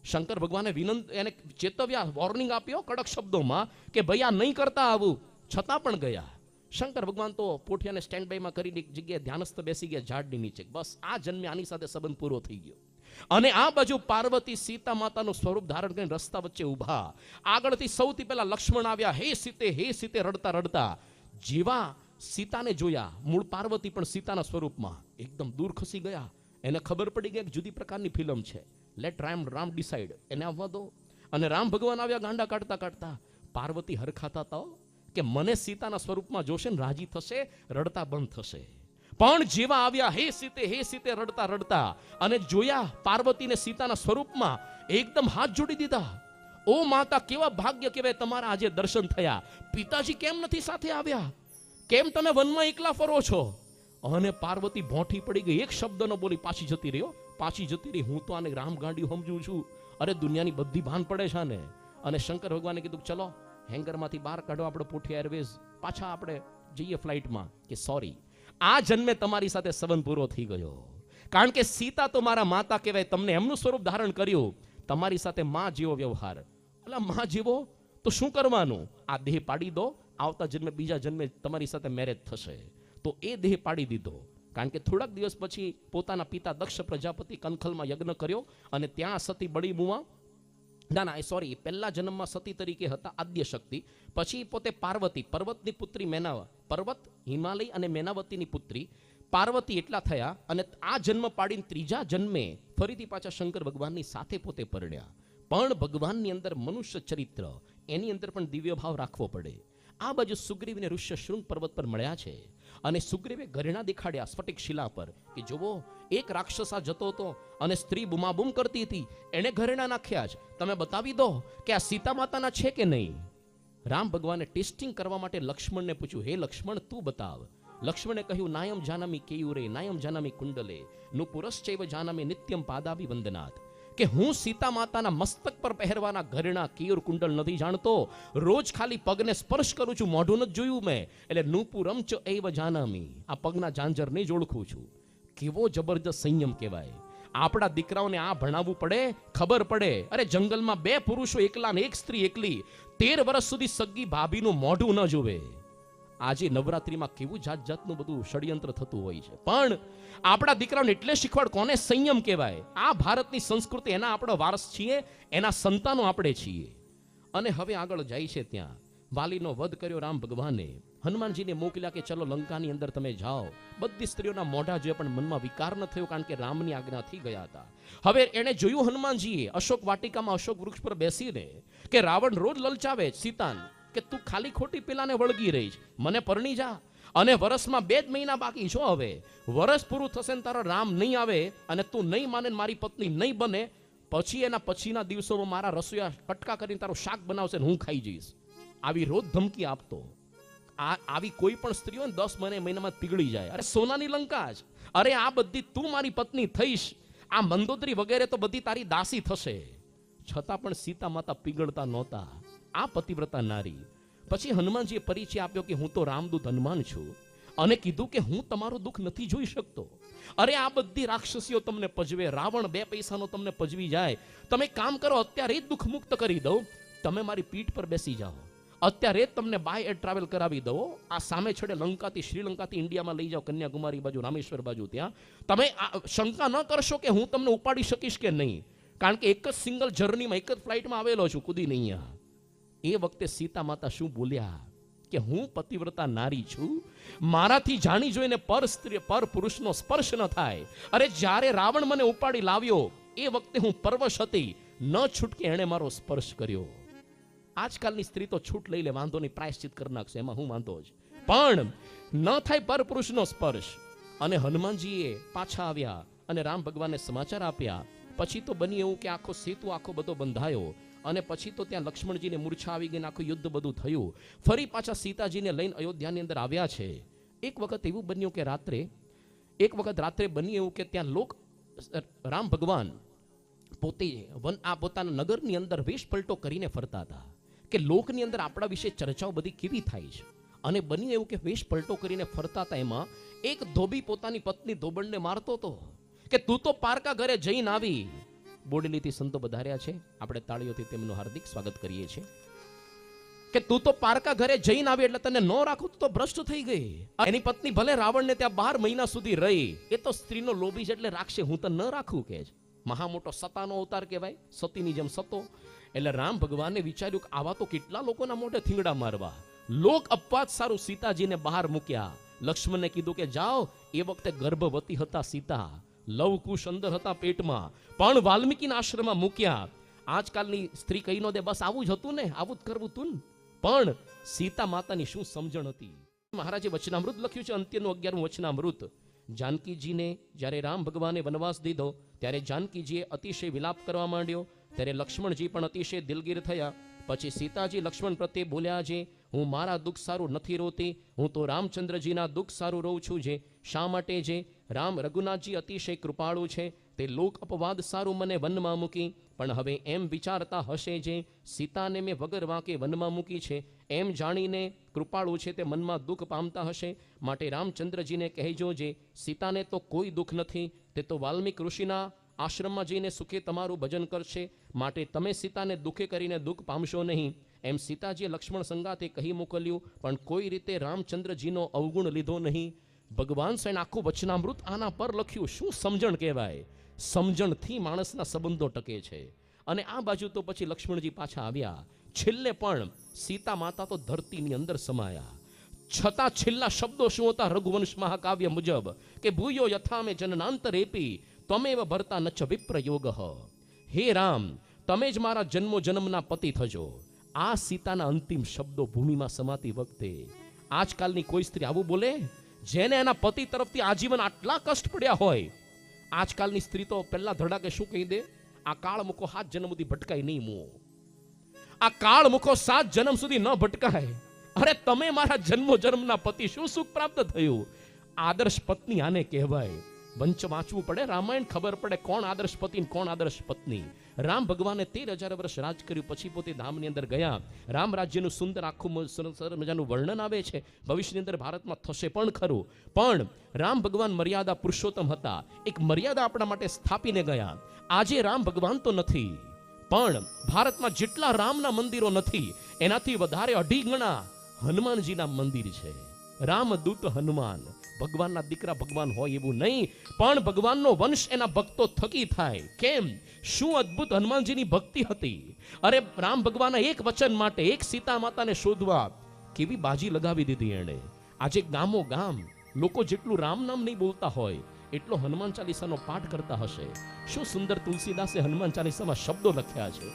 શંકર ભગવાને એને ચેતવ્યા, વોર્નિંગ આપ્યો કડક શબ્દોમાં કે ભાઈ આ નહીં કરતા આવું, છતાં પણ ગયા. શંકર ભગવાન તો પોઠિયાને સ્ટેન્ડ બાયમાં કરીને એક જગ્યાએ ધ્યાનસ્થ બેસી ગયા ઝાડની નીચે. બસ આ જન્મે આની સાથે સંબંધ પૂરો થઈ ગયો. અને આ બાજુ પાર્વતી સીતા માતાનું સ્વરૂપ ધારણ કરીને રસ્તા વચ્ચે ઊભા. આગળથી સૌથી પહેલા લક્ષ્મણ આવ્યા, હે સીતે રડતા રડતા. જેવા સીતાને જોયા, મૂળ પાર્વતી પણ સીતાના સ્વરૂપમાં એકદમ દૂર ખસી ગયા. એને ખબર પડી ગઈ કે જુદી પ્રકારની ફિલ્મ છે, લેટ રામ ડિસાઈડ, એને આવવા દો. અને રામ ભગવાન આવ્યા ગાંડા કાઢતા કાઢતા. પાર્વતી હરખાતા હતા કે મને સીતાના સ્વરૂપમાં જોશે ને રાજી થશે, રડતા બંધ થશે. પણ જેવા આવ્યા, હે સીતે રડતા રડતા, અને જોયા પાર્વતીને સીતાના સ્વરૂપમાં, એકદમ હાથ જોડી દીધા. ઓ માતા, કેવા ભાગ્ય કહેવાય તમારા આજે દર્શન થયા. પિતાજી કેમ નથી સાથે આવ્યા? કેમ તમે વનમાં એકલા ફરો છો? અને પાર્વતી ભોંઠી પડી ગઈ, એક શબ્દ ન બોલી પાછી જતી રહ્યો. હું તો આને રામ ગાંડિયું સમજું છું. અરે દુનિયાની બધી ભાન પડે છે આને. અને શંકર ભગવાને કીધું ચલો હેંગરમાંથી બહાર કાઢો આપણે પોઠિયા એરવેઝ, પાછા આપણે જઈએ ફ્લાઇટમાં. કે સોરી, આ જન્મે તમારી સાથે સંબંધ પૂરો થઈ ગયો. કારણ કે સીતા તો મારા માતા કહેવાય, તમને એમનું સ્વરૂપ ધારણ કર્યું, તમારી સાથે માં જેવો વ્યવહાર. એટલે માં જેવો તો શું કરવાનું? આ દેહ પાડી દો, આવતા જન્મે બીજા જન્મે તમારી સાથે મેરેજ થશે. તો એ દેહ પાડી દીધો. કારણ કે થોડાક દિવસ પછી પોતાના પિતા દક્ષ પ્રજાપતિ કનખલમાં યજ્ઞ કર્યો, અને ત્યાં સતી બળી મુવા, સોરી, પહેલા જન્મમાં સતી તરીકે હતા આદ્ય શક્તિ. પછી પોતે પાર્વતી, પર્વતની પુત્રી મેનાવા, પર્વત હિમાલય અને મેનાવતીની પુત્રી પાર્વતી એટલા થયા. અને આ જન્મ પાડીને ત્રીજા જન્મે ફરીથી પાછા શંકર ભગવાનની સાથે પોતે પરણ્યા. પણ ભગવાનની અંદર મનુષ્ય ચરિત્ર, એની અંદર પણ દિવ્ય ભાવ રાખવો પડે. આ બાજુ સુગ્રીવને ઋષ્ય શૃંગ પર્વત પર મળ્યા છે, અને સુગ્રીવે ઘરેણા દેખાડ્યા સ્ફટિક શિલા પર કે જુઓ, એક રાક્ષસા જતો હતો અને સ્ત્રી બુમાબુમ કરતી હતી, એને ઘરેણા નાખ્યા છે, તમે બતાવી દો કે આ સીતા માતાના છે કે નહીં. રામ ભગવાને ટેસ્ટિંગ કરવા માટે લક્ષ્મણને પૂછ્યું, હે લક્ષ્મણ તું બતાવ. લક્ષ્મણે કહ્યું, નાયમ જાનામી કેયુરે નાયમ જાનામી કુંડલે નુપુરશ્ચૈવ જાનામી નિત્યમ પાદાભિ વંદનાથ. કે હું સીતા માતાના મસ્તક પર પહેરવાના ઘરેણા કેયુર કુંડલ નથી જાણતો, રોજ ખાલી પગને સ્પર્શ કરું છું, મોઢું નથી જોયું મેં, એટલે નુપુરમ ચ એવ જાનામી, આ પગના ઝાંઝરને જ ઓળખું છું. કેવો જબરજસ્ત સંયમ કહેવાય. આપણા દીકરાઓને આ ભણાવવું પડે, ખબર પડે. અરે જંગલમાં બે પુરુષો એકલા ને એક સ્ત્રી એકલી, 13 વર્ષ સુધી સગી ભાભીનું મોઢું ન જોવે. આજે નવરાત્રીમાં કેવું જાત જાતનું બધું ષડયંત્ર થતું હોય છે. પણ આપણા દીકરાઓને એટલે શીખવાડ કોને સંયમ કહેવાય. આ ભારતની સંસ્કૃતિ, એના આપણો વારસ છીએ, એના સંતાનો આપણે છીએ. અને હવે આગળ જાય છે. ત્યાં વાલીનો વધ કર્યો રામ ભગવાને. હનુમાનજીને મોકલ્યા કે ચલો લંકાની અંદર તમે જાઓ. બધી સ્ત્રીઓના મોઢા જોયા, પણ મનમાં વિકાર ન થયો, કારણ કે રામની આજ્ઞાથી ગયા હતા. હવે એને જોયું હનુમાનજીએ અશોક વાટિકામાં અશોક વૃક્ષ પર બેસીને કે રાવણ રોજ લલચાવે સીતાન કે તું ખાલી ખોટી પેલાને વળગી રહીશ, મને પરણી જા. અને વર્ષમાં 2 જ મહિના બાકી છો. હવે વર્ષ પૂરું થશે ને તારો રામ નહીં આવે અને તું નહીં માને ને મારી પત્ની નહીં બને, પછી એના પછીના દિવસોમાં મારા રસોઈયા કટકા કરીને તારું શાક બનાવશે ને હું ખાઈ જઈશ. આવી રોજ ધમકી આપતો. આવી કોઈ પણ સ્ત્રીઓ 10 મહિનામાં પીગળી જાય. અરે સોનાની લંકા જ. અરે આ બધી તું મારી પત્ની થઈશ, આ મંદોદરી વગેરે તો બધી તારી દાસી થશે. છતાં પણ સીતા માતા પીગળતા નહોતા. આ પતિવ્રતા નારી. પછી હનુમાનજીએ પરિચય આપ્યો કે હું તો રામદૂત હનુમાન છું અને કીધું કે હું તમારું દુઃખ નથી જોઈ શકતો. અરે આ બધી રાક્ષસીઓ તમને પજવે, રાવણ 2 પૈસાનો તમને પજવી જાય. તમે કામ કરો, અત્યારે જ દુઃખ મુક્ત કરી દઉં. તમે મારી પીઠ પર બેસી જાઓ, અત્યારે જ તમને બાય એર ટ્રાવેલ કરાવી દો. આ સામે છેડે લંકાથી, શ્રીલંકાથી ઇન્ડિયામાં લઈ જાઓ, કન્યાકુમારી બાજુ, રામેશ્વર બાજુ. ત્યાં તમે શંકા ન કરશો કે હું તમને ઉપાડી શકીશ કે નહીં, કારણ કે એક જ સિંગલ જર્નીમાં, એક જ ફ્લાઇટમાં આવેલો છું, કૂદી નહીં. એ વખતે સીતા માતા શું બોલ્યા કે હું પતિવ્રતા નારી છું, મારાથી જાણી જોઈને પર સ્ત્રી પર પુરુષનો સ્પર્શ ન થાય. અરે જ્યારે રાવણ મને ઉપાડી લાવ્યો એ વખતે હું પરવશ હતી, ન છૂટકે એણે મારો સ્પર્શ કર્યો. આજકાલની સ્ત્રી તો છૂટ લઈ લે, વાંધો નહીં, પ્રાયશ્ચિત કરી નાખશે, એમાં હું વાંધો જ, પણ ન થાય પર પુરુષનો સ્પર્શ. અને હનુમાનજીએ પાછા આવ્યા અને રામ ભગવાનને સમાચાર આપ્યા. પછી તો બની એવું કે આખો સેતુ આખો બધો બંધાયો અને પછી તો ત્યાં લક્ષ્મણજીને મૂર્છા આવી ગઈ, આખું યુદ્ધ બધું થયું. ફરી પાછા સીતાજીને લઈને અયોધ્યાની અંદર આવ્યા છે. એક વખત એવું બન્યું કે રાત્રે બન્યું એવું કે ત્યાં રામ ભગવાન પોતે આ પોતાના નગરની અંદર વેશ પલટો કરીને ફરતા હતા કે લોકની અંદર આપણા વિશે ચર્ચાઓ બધી કેવી થાય છે. અને બન્યું એવું કે વેશ પલટો કરીને ફરતા હતા, એમાં એક ધોબી પોતાની પત્ની ધોબણને મારતો હતો કે તું તો પારકા ઘરે જઈને આવી. બોડેલીથી સંતો વધાર્યા છે, આપણે તાળીઓથી તેમનું હાર્દિક સ્વાગત કરીએ છીએ. કે તું તો પારકા ઘરે જઈને આવી એટલે તને ન રાખું તો ભ્રષ્ટ થઈ ગઈ. એની પત્ની ભલે રાવણને ત્યાં 12 મહિના સુધી રહી, એ તો સ્ત્રીનો લોભી છે એટલે રાખશે, હું તો ન રાખું કે મહા મોટો સતાનો અવતાર કહેવાય, સતીની જેમ સતો. એટલે રામ ભગવાને વિચાર્યું કે આવા તો કેટલા લોકોના મોઢે થીંગડા મારવા, લોક અપવાદ સારું સીતાજીને બહાર મૂક્યા. લક્ષ્મણને કીધું કે જાઓ. એ વખતે ગર્ભવતી હતા સીતા, લવકુશ અંદર હતા પેટમાં, પણ વાલ્મીકીના આશ્રમમાં મૂક્યા. આજકાલની સ્ત્રી કહી ન દે બસ આવું જ હતું ને, આવું જ કરવું તું. પણ સીતા માતાની શું સમજણ હતી. મહારાજે વચનામૃત લખ્યું છે, અંત્યનું 11મું વચનામૃત. જાનકીજીને જ્યારે રામ ભગવાને વનવાસ દીધો ત્યારે જાનકીજીએ અતિશય વિલાપ કરવા માંડ્યો. ત્યારે લક્ષ્મણજી પણ અતિશય દિલગીર થયા. પછી સીતાજી લક્ષ્મણ પ્રત્યે બોલ્યા છે, હું મારા દુઃખ સારું નથી રોતી, હું તો રામચંદ્રજીના દુઃખ સારું રહું છું. છે શા માટે છે? રામ રઘુનાથજી અતિશય કૃપાળુ છે, તે લોક અપવાદ સારું મને વનમાં મૂકી. પણ હવે એમ વિચારતા હશે જે સીતાને મેં વગર વાંકે વનમાં મૂકી છે, એમ જાણીને કૃપાળુ છે તે મનમાં દુઃખ પામતા હશે. માટે રામચંદ્રજીને કહેજો જે સીતાને તો કોઈ દુઃખ નથી, તે તો વાલ્મીક ઋષિના આશ્રમમાં જઈને સુખે તમારું ભજન કરશે. માટે તમે સીતાને દુઃખે કરીને દુઃખ પામશો નહીં. એમ સીતાજીએ લક્ષ્મણ સંગાતે કહી મોકલ્યું, પણ કોઈ રીતે રામચંદ્રજીનો અવગુણ લીધો નહીં. ભગવાન સ્વયં આખું વચનામૃત આના પર લખ્યું. શું સમજણ કહેવાય? સમજણથી માણસના સંબંધો ટકે છે. અને આ બાજુ તો પછી લક્ષ્મણજી પાછા આવ્યા. છેલ્લે પણ સીતા માતા તો ધરતીની અંદર સમાયા. છતાં છેલ્લા શબ્દો શું હતા રઘુવંશ મહાકાવ્ય મુજબ કે ભૂયો યથામે જનનાંતરેપી ત્વમેવ ભર્તા નચ વિપ્રયોગ. હે રામ, તમે જ મારા જન્મો જન્મના પતિ થજો. આ સીતાના અંતિમ શબ્દો ભૂમિમાં સમાતી વખતે આજકાલની કોઈ સ્ત્રી આવું બોલે જેને એના પતિ તરફથી આજીવન આટલા કષ્ટ પડ્યા હોય? આજકાલની સ્ત્રી તો પહેલા ધડાકે શું કહી દે, આ કાળ મૂકો 7 જન્મ સુધી ભટકાય નહીં. મુઓ આ કાળ મૂકો 7 જન્મ સુધી ન ભટકાય. અરે તમે મારા જન્મો જન્મના પતિ, શું સુખ પ્રાપ્ત થયું? આદર્શ પત્ની આને કહેવાય. વંચ વાંચવું પડે, રામાયણ ખબર પડે કોણ આદર્શ પતિ કોણ આદર્શ પત્ની. રામ ભગવાને 13,000 વર્ષ રાજ કર્યું, પછી પોતે ધામની અંદર ગયા. રામ રાજ્યનું સુંદર આખું મજાનું વર્ણન આવે છે. ભવિષ્યની અંદર ભારતમાં થશે પણ ખરું. પણ રામ ભગવાન મર્યાદા પુરુષોત્તમ હતા. એક મર્યાદા આપણા માટે સ્થાપીને ગયા. આજે રામ ભગવાન તો નથી, પણ ભારતમાં જેટલા રામના મંદિરો નથી એનાથી વધારે 2.5 ગણા હનુમાનજીના મંદિર છે. રામદૂત હનુમાન, ભગવાનના દીકરા ભગવાન હોય એવું નહીં, પણ ભગવાનનો વંશ એના ભક્તો થકી થાય. કેમ? શું અદ્ભુત હનુમાનજીની ભક્તિ હતી. અરે રામ ભગવાનના એક વચન માટે, એક સીતા માતાને શોધવા કેવી બાજી લગાવી દીધી એણે. આજે ગામો ગામ લોકો જેટલું રામ નામ નહીં બોલતા હોય એટલો હનુમાન ચાલીસાનો પાઠ કરતા હશે. શું સુંદર તુલસીદાસે હનુમાન ચાલીસામાં શબ્દો લખ્યા છે.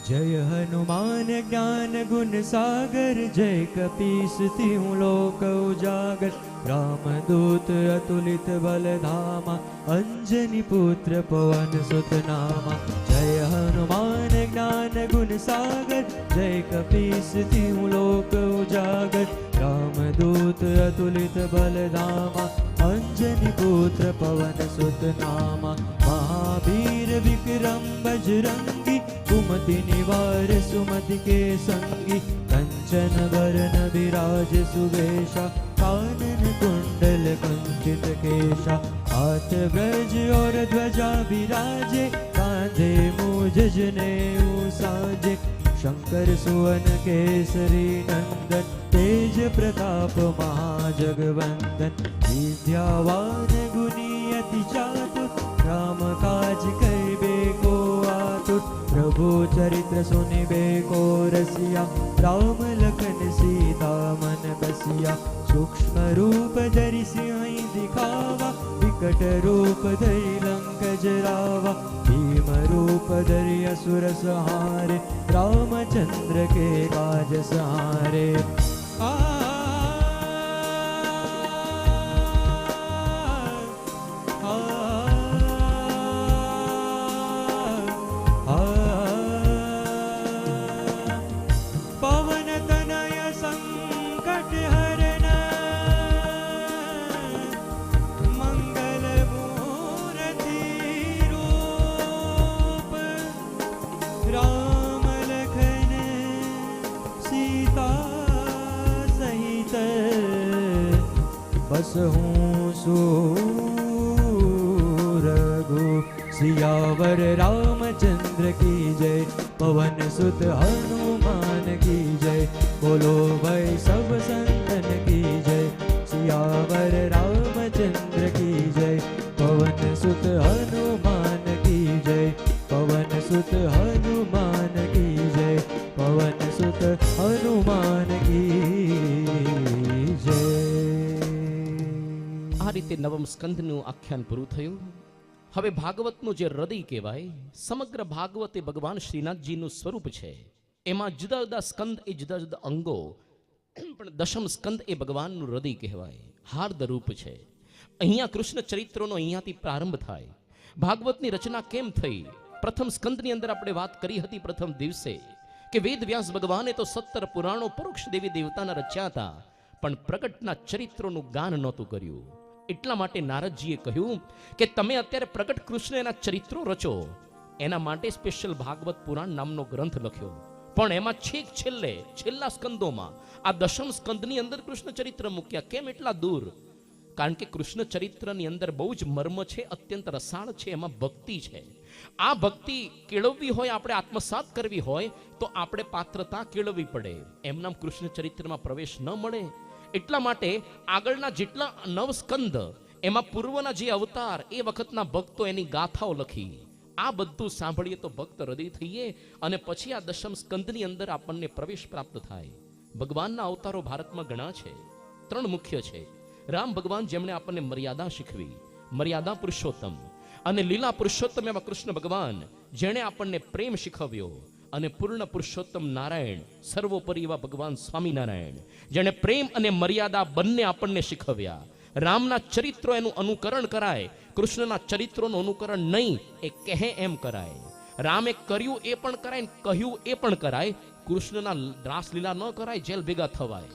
जय हनुमान ज्ञान गुण सागर, जय कपीस तिहु लोक उजागर। रामदूत अतुलित बल धामा, अंजनी पुत्र पवन सुत नामा। जय हनुमान ज्ञान गुण सागर, जय कपीस तिहु लोक उजागर। रामदूत अतुलित बल धामा, अंजनी पुत्र पवन सुत नामा। महावीर विक्रम बजरंगी, कुमति निवार सुमति के संगी। कंचन वरण विराज सुवेशा, कानन कुंडल कुंचित केशा। हाथ ब्रज और ध्वजा विराजे, कांधे मूज जनेऊ साजे। शंकर सुवन केसरी नंदन, तेज प्रताप महाजगवंदन। विद्यावान गुणी अति चातुर, राम काज करिबे को आतुर। प्रभु चरित्र सुनिबे को रसिया, राम लखन सीता मन बसिया। सूक्ष्म रूप धरि सिंह दिखावा, विकट रूप धरि लंक जरावा। भीम रूप धरि असुर संहारे, रामचंद्र के काज सहारे। बसहूँ सूरगु, सियावर रामचंद्र की जय। पवन सुत हनुमान की जय, बोलो भाई सब संतन की जय। सियावर रामचंद्र की जय, पवन सुत हनुमान की जय। पवन सुत हनुमान की जय, पवन सुत हनुमान की जय। આ રીતે નવમ સ્કંદનું આખ્યાન પૂરું થયું. હવે ભાગવતનું જે હૃદય કહેવાય, સમગ્ર ભાગવત એ ભગવાન શ્રીનાથજીનું સ્વરૂપ છે. એમાં જુદા જુદા સ્કંદ એ જુદા જુદા અંગો, પણ દશમ સ્કંદ એ ભગવાનનું હૃદય કહેવાય, હાર્દ રૂપ છે. અહીંયા કૃષ્ણ ચરિત્રનો અહીંયાથી પ્રારંભ થાય. ભાગવતની રચના કેમ થઈ? પ્રથમ સ્કંદની અંદર આપણે વાત કરી હતી પ્રથમ દિવસે કે વેદ વ્યાસ ભગવાને તો 17 પુરાણો પરોક્ષ દેવી દેવતાના રચ્યા હતા, પણ પ્રગટના ચરિત્રોનું ગાન નહોતું કર્યું. એટલા માટે નારદજીએ કહ્યું કે તમે અત્યારે પ્રગટ કૃષ્ણ એના ચરિત્રો રચો. એના માટે સ્પેશિયલ ભાગવત પુરાણ નામનો ગ્રંથ લખ્યો. પણ એમાં છેક છેલ્લા સ્કંદોમાં આ દશમ સ્કંદની અંદર કૃષ્ણ ચરિત્ર મૂક્યા. કેમ એટલા દૂર? કારણ કે કૃષ્ણ ચરિત્રની અંદર બહુ જ મર્મ છે, અત્યંત રસાળ છે, એમાં ભક્તિ છે. આ ભક્તિ કેળવવી હોય, આપણે આત્મસાત કરવી હોય તો આપણે પાત્રતા કેળવવી પડે. એમનામ કૃષ્ણ ચરિત્રમાં પ્રવેશ ન મળે. એટલા માટે આગળના જેટલા 9 સ્કંદ, એમાં પૂર્વના જે અવતાર, એ વખતના ભક્તો એની ગાથાઓ લખી. આ બધું સાંભળીએ તો ભક્ત હૃદય થઈએ અને પછી આ દશમ સ્કંદની અંદર આપણને પ્રવેશ પ્રાપ્ત થાય. ભગવાનના અવતારો ભારતમાં ઘણા છે. 3 મુખ્ય છે. રામ ભગવાન, જેમણે આપણને મર્યાદા શીખવી, મર્યાદા પુરુષોત્તમ. અને લીલા પુરુષોત્તમ એવા કૃષ્ણ ભગવાન, જેણે આપણને પ્રેમ શીખવ્યો. અને પૂર્ણ પુરુષોત્તમ નારાયણ, સર્વોપરી એવા ભગવાન સ્વામિનારાયણ, જેણે પ્રેમ અને મર્યાદા બંને આપણને શીખવ્યા. રામના ચરિત્રો એનું અનુકરણ કરાય, કૃષ્ણના ચરિત્રોનું અનુકરણ નહીં, એ કહે એમ કરાય. રામે કર્યું એ પણ કરાય, કહ્યું એ પણ કરાય. કૃષ્ણના રાસલીલા ન કરાય, જેલ ભેગા થવાય.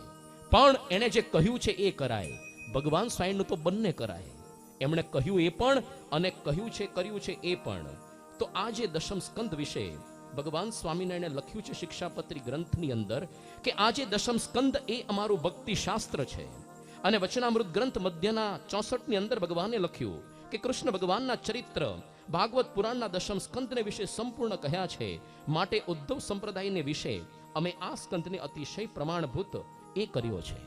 પણ એણે જે કહ્યું છે એ કરાય. ભગવાન સ્વામીનું તો બંને કરાય. એમણે કહ્યું એ પણ અને કહ્યું છે, કર્યું છે એ પણ. તો આ જે દશમ સ્કંદ વિશે ભગવાન સ્વામિનારાયણે લખ્યું છે શિક્ષાપત્રી ગ્રંથની અંદર કે આ જે દશમ સ્કંદ એ અમારું ભક્તિ શાસ્ત્ર છે. અને વચનામૃત ગ્રંથ મધ્યના 64 ની અંદર ભગવાને લખ્યું કે કૃષ્ણ ભગવાનના ચરિત્ર ભાગવત પુરાણના દશમ સ્કંદને વિશે સંપૂર્ણ કહ્યા છે. માટે ઉદ્ધવ સંપ્રદાયને વિશે અમે આ સ્કંદને અતિશય પ્રમાણભૂત એ કર્યો છે.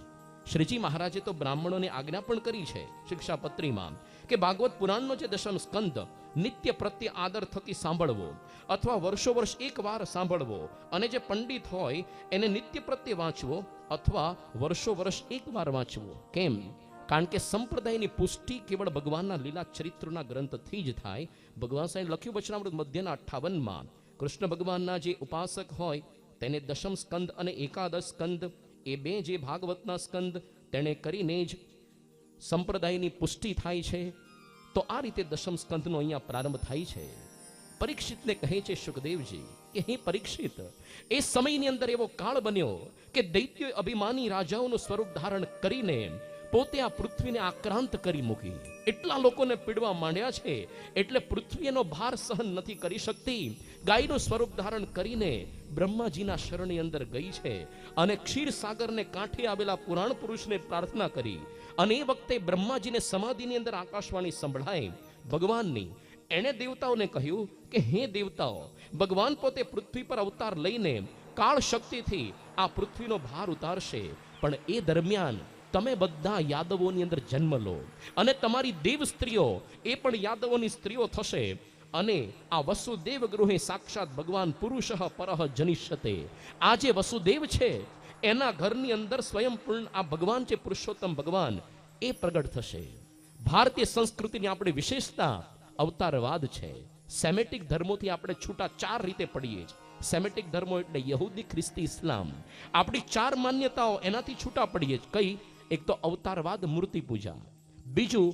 શ્રીજી મહારાજે તો બ્રાહ્મણોને આજ્ઞા પણ કરી છે શિક્ષાપત્રીમાં કે ભાગવત પુરાણનો જે દશમ સ્કંદ નિત્ય પ્રત્યે આદર થકી સાંભળવો, અથવા વર્ષો વર્ષ એક વાર સાંભળવો. અને જે પંડિત હોય એને નિત્ય પ્રત્યે વાંચવો, અથવા વર્ષો વર્ષ એક વાર વાંચવો. કેમ? કારણ કે સંપ્રદાયની પુષ્ટિ કેવળ ભગવાનના લીલા ચરિત્રના ગ્રંથથી જ થાય. ભગવાન સાહેબ લખ્યું વચનામૃત મધ્યના 58માં કૃષ્ણ ભગવાનના જે ઉપાસક હોય તેને દશમ સ્કંદ અને એકાદશ સ્કંદ એ બે જે ભાગવતના સ્કંદ તેને કરીને જ સંપ્રદાયની પુષ્ટિ થાય છે. તો આ રીતે દશમ સ્કંદનો અહીંયા પ્રારંભ થાય છે. પરીક્ષિતને કહે છે સુખદેવજી કે હે પરીક્ષિત, એ સમયની અંદર એવો કાળ બન્યો કે દૈત્યોએ અભિમાની રાજાઓનું સ્વરૂપ ધારણ કરીને પોતે આ પૃથ્વીને આક્રાંત કરી મૂકી. એટલા લોકોને પીડવા માંડ્યા છે એટલે પૃથ્વી એનો ભાર સહન નથી કરી શકતી. ગાયનું સ્વરૂપ ધારણ કરીને બ્રહ્માજીના શરણની અંદર ગઈ છે અને ક્ષીરસાગરને કાંઠે આવેલા પુરાણ પુરુષને પ્રાર્થના કરી. અને એ વખતે બ્રહ્માજીને સમાધિની અંદર આકાશવાણી સંભળાય ભગવાનની. એણે દેવતાઓને કહ્યું કે હે દેવતાઓ, ભગવાન પોતે પૃથ્વી પર અવતાર લઈને કાળ શક્તિથી આ પૃથ્વીનો ભાર ઉતારશે, પણ એ દરમિયાન તમે બધા યાદવોની અંદર જન્મ લો અને તમારી દેવ સ્ત્રીઓ એ પણ યાદવોની સ્ત્રીઓ થશે. અને આ વસુદેવ ગૃહે સાક્ષાત ભગવાન પુરુષ પરહ જનિષ્યતે. આ જે વસુદેવ છે એના ઘરની અંદર સ્વયંપૂર્ણ આ ભગવાન છે, પુરુષોત્તમ ભગવાન એ પ્રગટ થશે. ભારતીય સંસ્કૃતિની આપણી વિશેષતા અવતારવાદ છે. સેમેટિક ધર્મોથી આપણે છૂટા ચાર રીતે પડીએ છીએ. સેમેટિક ધર્મો એટલે યહૂદી, ખ્રિસ્તી, ઇસ્લામ. આપણી ચાર માન્યતાઓ એનાથી છૂટા પડીએ છીએ. કઈ? એક તો અવતારવાદ, મૂર્તિ પૂજા. બીજું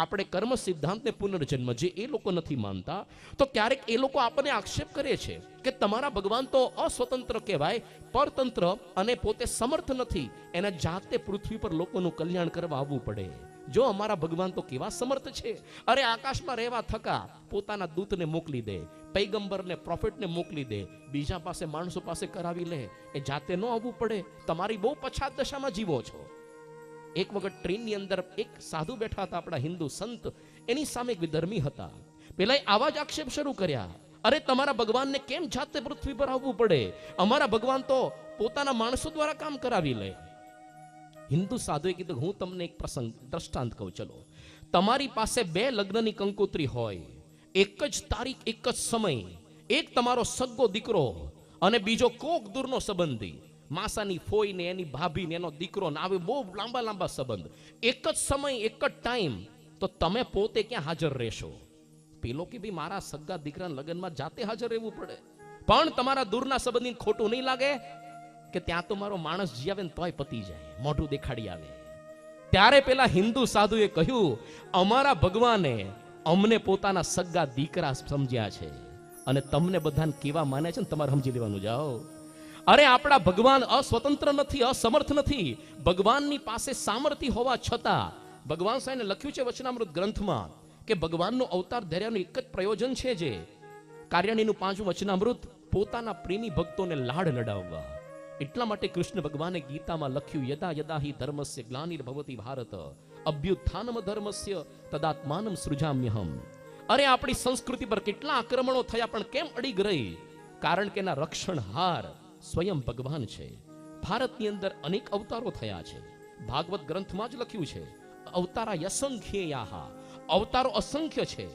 આપણે કર્મ સિદ્ધાંતને પુનર્જન્મ, જે એ લોકો નથી માનતા. તો ક્યારેક એ લોકો આપણને આક્ષેપ કરે છે કે તમારા ભગવાન તો અસ્વતંત્ર કહેવાય, પરતંત્ર અને પોતે સમર્થ નથી, એના જાતે પૃથ્વી પર લોકોનું કલ્યાણ કરવા આવવું પડે. જો અમારા ભગવાન તો કેવા સમર્થ છે, અરે આકાશમાં રહેવા થકા પોતાના દૂતને મોકલી દે, પૈગંબરને, પ્રોફેટને મોકલી દે, બીજા પાસે માણસો પાસે કરાવી લે, એ જાતે ન આવવું પડે. તમારી બહુ પછાત દશામાં જીવો છો. એક વખત ટ્રેનની અંદર એક સાધુ બેઠા હતા, આપણા હિન્દુ સંત. એની સામે એક વિધર્મી હતા. પેલા આવા જ આક્ષેપ શરૂ કર્યા, અરે તમારા ભગવાનને કેમ જાતે પૃથ્વી પર આવવું પડે, અમારા ભગવાન તો પોતાના માણસો દ્વારા કામ કરાવી લે. હિન્દુ સાધુએ કીધું હું તમને એક પ્રસંગ દ્રષ્ટાંત કહું. ચલો, તમારી પાસે બે લગ્નની કંકોત્રી હોય, એક જ તારીખ, એક જ સમય, એક તમારો સગ્ગો દીકરો અને બીજો કોક દૂરનો સંબંધી, માસાની ફોઈ ને એની ભાભી ને એનો દીકરો ને આવે, બહુ લાંબા લાંબા સંબંધ, એક જ સમય, એક જ ટાઈમ, તો તમે પોતે ક્યાં હાજર રહેશો? પેલો કે ભાઈ મારા સગ્ગા દીકરાના લગ્નમાં જાતે હાજર રહેવું પડે, પણ તમારા દૂરના સંબંધી ખોટું નહીં લાગે કે ત્યાં તો મારો માણસ જી આવે ને તોય પતી જાય, મોઢું દેખાડી આવે. ત્યારે પેલા હિન્દુ સાધુએ કહ્યું, અમારા ભગવાને અમને પોતાના સગ્ગા દીકરા સમજ્યા છે અને તમને બધાને કેવા માને છે ને તમારે સમજી લેવાનું. જાઓ, અરે આપણા ભગવાન અસ્વતંત્ર નથી, અસમર્થ નથી. ભગવાનની પાસે સામર્થ્ય હોવા છતાં ભગવાન સાહેબે લખ્યું છે વચનામૃત ગ્રંથમાં કે ભગવાનનો અવતાર ધર્યાનું એક જ પ્રયોજન છે, જે કાર્યાણીનું 5મું વચનામૃત, પોતાના પ્રેમી ભક્તોને લાડ લડાવવા. એટલા માટે કૃષ્ણ ભગવાને ગીતામાં લખ્યું, યદા યદા હિ ધર્મસ્ય ગ્લાનિર્ભવતિ ભારત અભ્યુત્થાનમ ધર્મસ્ય તદાત્માનમ સૃજામ્યહમ. અરે આપણી સંસ્કૃતિ પર કેટલા આક્રમણો થયા પણ કેમ અડીગ રહી? કારણ કે એના રક્ષણહાર સ્વયં ભગવાન છે. ભારતની અંદર અનેક અવતારો થયા છે. ભાગવત ગ્રંથમાં જ લખ્યું છે, અવતારા યસંખ્યેયાહ, અવતારો અસંખ્ય છે.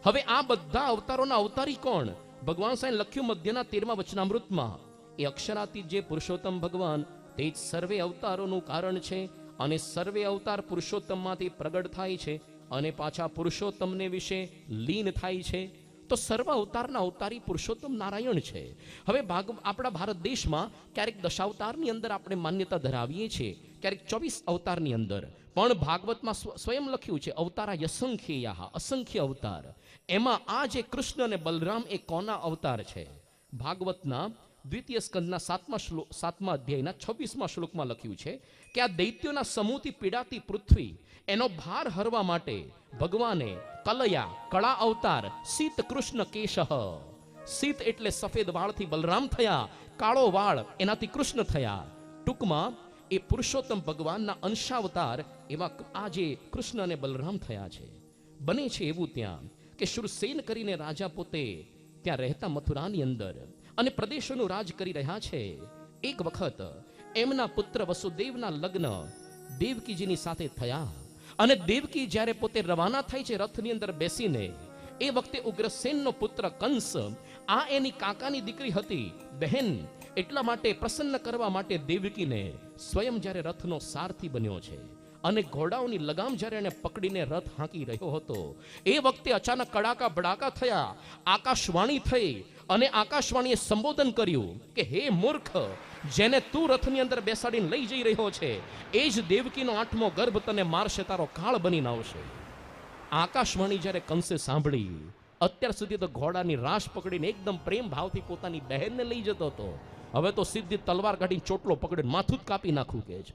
હવે આ બધા અવતારોના અવતારી કોણ? ભગવાન સાહેબ લખ્યું મધ્યના 13મા વચનામૃતમાં, એ અક્ષરાતીત જે પુરુષોત્તમ ભગવાન તે જ સર્વે અવતારોનું કારણ છે અને સર્વે અવતાર પુરુષોત્તમમાંથી પ્રગટ થાય છે અને પાછા પુરુષોત્તમને વિશે લીન થાય છે. તો સર્વ અવતારના અવતારી પુરુષોત્તમ નારાયણ છે. હવે આપણા ભારત દેશમાં ક્યારેક દશાવતારની અંદર આપણે માન્યતા ધરાવીએ છીએ, ક્યારેક 24 અવતારની અંદર, પણ ભાગવતમાં સ્વયં લખ્યું છે અવતારા યસંખ્યેયાહ, અસંખ્ય અવતાર. એમાં આ જે કૃષ્ણ અને બલરામ એ કોના અવતાર છે? ભાગવતના દ્વિતીય સ્કંદના 7મા અધ્યાયના 26મા શ્લોકમાં લખ્યું છે કે આ દૈત્યોના સમૂહથી પીડાતી પૃથ્વી, એનો ભાર હરવા માટે ભગવાને કલયા, કળા અવતાર, સીત કૃષ્ણ કેશઃ, સીત એટલે સફેદ વાળથી બલરામ થયા, કાળો વાળ એનાથી કૃષ્ણ થયા. ટૂંકમાં એ પુરુષોત્તમ ભગવાનના અંશાવતાર એવા આ જે કૃષ્ણ અને બલરામ થયા છે. બને છે એવું ત્યાં કે શુરસેન કરીને રાજા પોતે ત્યાં રહેતા મથુરાની અંદર અને પ્રદેશોનું રાજ કરી રહ્યા છે. એક વખત એમના પુત્ર વસુદેવના લગ્ન દેવકીજીની સાથે થયા અને દેવકી જ્યારે પોતે રવાના થાય છે રથની અંદર બેસીને, એ વખતે ઉગ્રસેનનો પુત્ર કંસ, આ એની કાકાની દીકરી હતી, બહેન. એટલા માટે પ્રસન્ન કરવા માટે દેવકીને સ્વયં જ્યારે રથનો સારથી બન્યો છે અને ઘોડાઓની લગામ જ્યારે એને પકડીને રથ હાંકી રહ્યો હતો, એ વખતે અચાનક કડાકા ભડાકા થયા, આકાશવાણી થઈ અને આકાશવાણીએ સંબોધન કર્યું કે હે મૂર્ખ, જેને તું રથની અંદર બેસાડીને લઈ જઈ રહ્યો છે, એ જ દેવકીનો 8મો ગર્ભ તને મારશે, તારો કાળ બનીને આવશે. આકાશવાણી જ્યારે કંસે સાંભળી, અત્યાર સુધી તો ઘોડાની રાશ પકડીને એકદમ પ્રેમ ભાવથી પોતાની બહેનને લઈ જતો હતો, હવે તો સીધી તલવાર કાઢીને ચોટલો પકડીને માથું જ કાપી નાખું કે છે.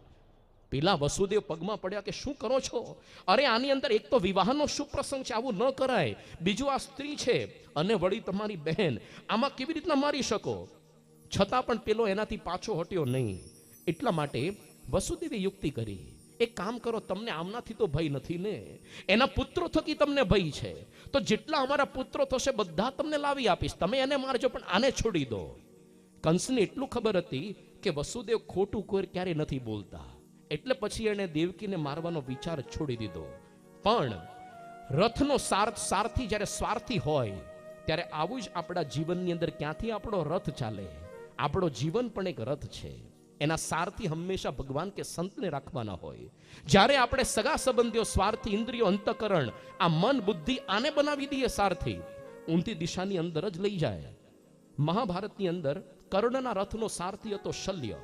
પેલા વસુદેવ પગમાં પડ્યા કે શું કરો છો? અરે આની અંદર એક તો વિવાહનો શુભ પ્રસંગ છે, આવું ન કરાય. બીજું આ સ્ત્રી છે અને વળી તમારી બહેન, આમાં કેવી રીતના મારી શકો? છતાં પણ પેલો એનાથી પાછો હટ્યો નહીં. એટલા માટે વસુદેવે યુક્તિ કરી, એક કામ કરો, તમને આમનાથી તો ભય નથી ને, એના પુત્રો થકી તમને ભય છે, તો જેટલા અમારા પુત્રો થશે બધા તમને લાવી આપીશ, તમે એને મારજો પણ આને છોડી દો. કંસને એટલું ખબર હતી કે વસુદેવ ખોટું કોઈ ક્યારે નથી બોલતા, એટલે પછી એણે દેવકીને મારવાનો વિચાર છોડી દીધો. પણ રથનો સારથી જ્યારે સ્વાર્થી હોય ત્યારે આવું જ આપણા જીવનની અંદર ક્યાંથી આપણો રથ ચાલે. આપણો જીવન પણ એક રથ છે, એના સારથી હંમેશા ભગવાન કે સંતને રાખવાના હોય. જ્યારે આપણે સગા સંબંધીઓ, સ્વાર્થી ઇન્દ્રિયો, અંતકરણ, આ મન બુદ્ધિ આને બનાવી દઈએ સારથી, ઊંધી દિશાની અંદર જ લઈ જાય. મહાભારતની અંદર કર્ણના રથનો સારથી હતો શલ્ય.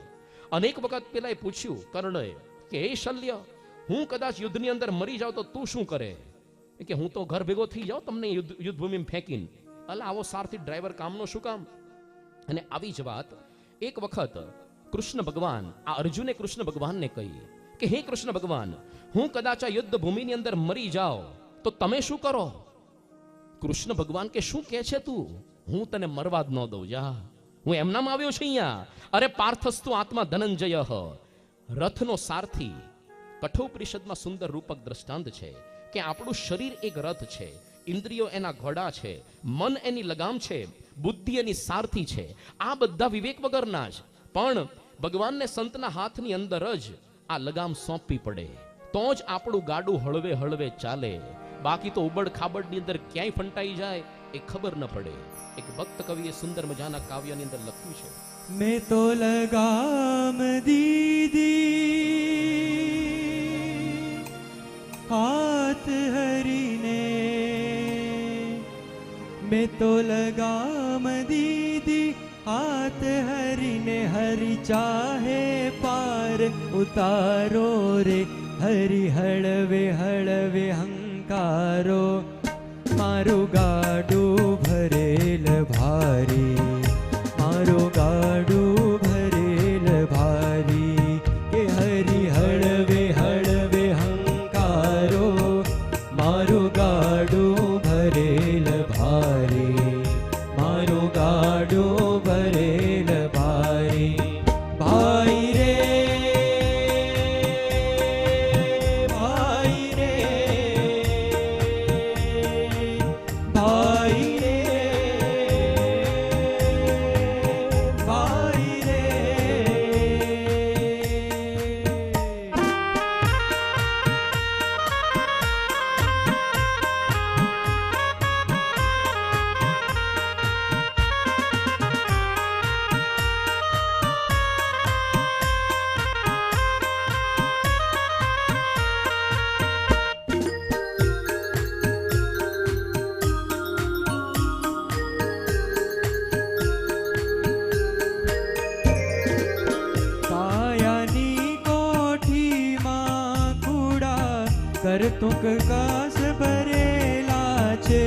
અનેક વખત પેલા એ પૂછ્યું કર્ણએ કે હે શલ્ય, હું કદાચ યુદ્ધની અંદર મરી જાઉં તો તું શું કરે? કે હું તો ઘર ભેગો થઈ જાઉં તમને યુદ્ધભૂમિમાં ફેંકીને. અલા આવો સારથી ડ્રાઈવર કામનો શું કામ? અને આવી જ વાત એક વખત કૃષ્ણ ભગવાન, આ અર્જુને કૃષ્ણ ભગવાનને કહી કે હે કૃષ્ણ ભગવાન, હું કદાચ આ યુદ્ધ ભૂમિની અંદર મરી જાઉં તો તમે શું કરો? કૃષ્ણ ભગવાન કે શું કહે છે તું? હું તને મરવા જ ન દઉં, જા, હું એમનામાં આવ્યો છું અહીંયા. અરે પાર્થસ્તુ આત્મા ધનંજય, રથનો સારથી. કઠોપનિષદમાં સુંદર રૂપક દ્રષ્ટાંત છે કે આપણું શરીર એક રથ છે, ઇન્દ્રિયો એના ઘોડા છે, મન એની લગામ છે, બુદ્ધિ એની સારથી છે. આ બધા વિવેક વગરના જ, પણ ભગવાનને સંતના હાથની અંદર જ આ લગામ સોંપવી પડે, તો જ આપણું ગાડું હળવે હળવે ચાલે. બાકી તો ઉબડ ખાબડની અંદર ક્યાંય ફંટાઈ જાય એ ખબર ન પડે. એક ભક્ત કવિએ સુંદર મજાના કાવ્યની અંદર લખ્યું છે, मैं तो लगाम दीदी हाथ हरि ने, मैं तो लगाम दीदी हाथ हरि ने, हरि चाहे पार उतारो रे, हरि हळवे हळवे हंकारो, मारू गाडू भरेल भारी, मारो गाडू भरेल भारी, के हरि हळवे हळवे हंकारो, मारो गाडू भरेल भारी, मारो गाडू भरेल भारी. भाई रे भाई रे भाई रे भाई रे. કાયાની કોઠીમાં કુડા કરતુક કાસ ભરેલા છે,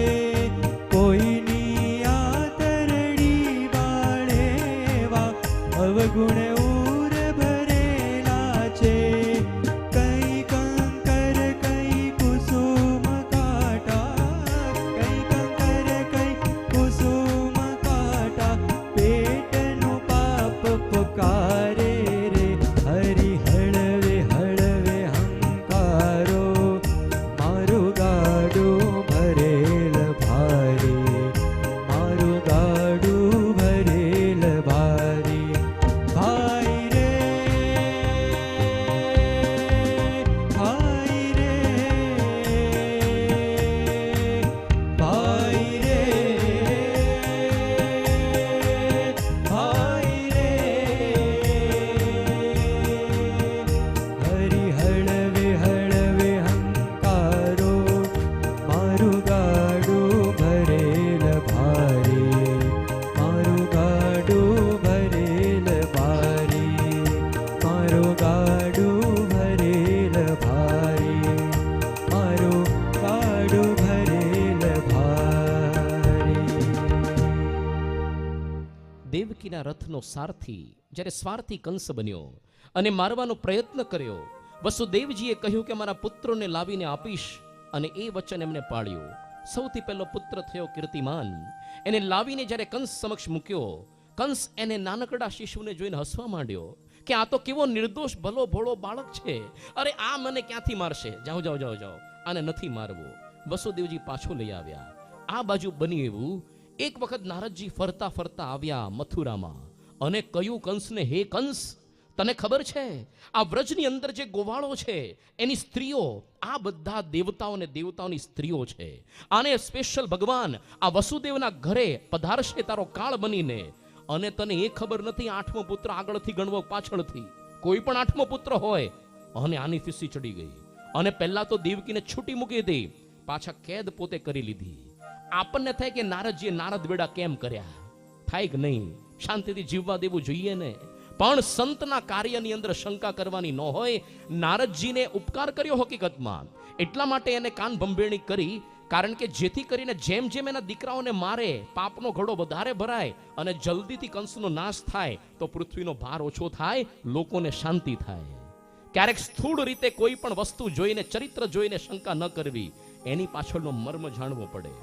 કોઈની આતરડી બાળેવા અવગુણ ઉર ભરેલા છે. કઈ કંકર કઈ કુસુમ કાટા, કઈ કંકર કઈ કુસુમ કાટા, પેટનું પાપ પુકારે રે, હરિ હળવે હળવે હંકારો, મારું દેવકીના રથનો સારથી જ્યારે સ્વાર્થી કંસ બન્યો અને મારવાનો પ્રયત્ન કર્યો, વસુદેવજીએ કહ્યું કે મારા પુત્રોને લાવીને આપીશ, અને એ વચન એમને પાળ્યું. સૌથી પહેલો પુત્ર થયો કીર્તિમાન. એને લાવીને જ્યારે કંસ સમક્ષ મૂક્યો, કંસ એને નાનકડા શિશુને જોઈને હસવા માંડ્યો કે આ તો કેવો નિર્દોષ ભલો ભોળો બાળક છે, અરે આ મને ક્યાંથી મારશે, જાઓ જાઓ જાઓ જાઓ, આને નથી મારવો. વસુદેવજી પાછો લઈ આવ્યા. આ બાજુ બન્યું એવું, એક વખત નારદજી ફરતા ફરતા આવ્યા મથુરામાં અને કહ્યું કંસને, હે કંસ, તને ખબર છે આ વ્રજની અંદર જે ગોવાળો છે એની સ્ત્રીઓ આ બધા દેવતાઓને દેવતાઓની સ્ત્રીઓ છે. આને સ્પેશિયલ ભગવાન આ વસુદેવના ઘરે પધારશે તારો કાળ બનીને, અને તને એ ખબર નથી આઠમો પુત્ર આગળથી ગણવો પાછળથી, કોઈ પણ આઠમો પુત્ર હોય. અને આની ફીસી ચડી ગઈ અને પહેલા તો દેવકીને છૂટી મૂકી હતી, પાછા કેદ પોતે કરી લીધી. આપણને થાય કે નારદજીએ નારદ વેડા કેમ કર્યા, થાય કે નહીં, શાંતિથી જીવવા દેવું જોઈએ ને. પણ સંતના કાર્યની અંદર શંકા કરવાની ન હોય. નારદજીને ઉપકાર કર્યો હકીકતમાં, એટલા માટે એને કાન ભંભેરણી કરી, કારણ કે જેથી કરીને જેમ જેમ એના દીકરાઓને મારે પાપનો ઘડો વધારે ભરાય અને જલ્દીથી કંસનો નાશ થાય તો પૃથ્વીનો ભાર ઓછો થાય, લોકોને શાંતિ થાય. ક્યારેક સ્થૂળ રીતે કોઈ પણ વસ્તુ જોઈને, ચરિત્ર જોઈને શંકા ન કરવી, એની પાછળનો મર્મ જાણવો પડે.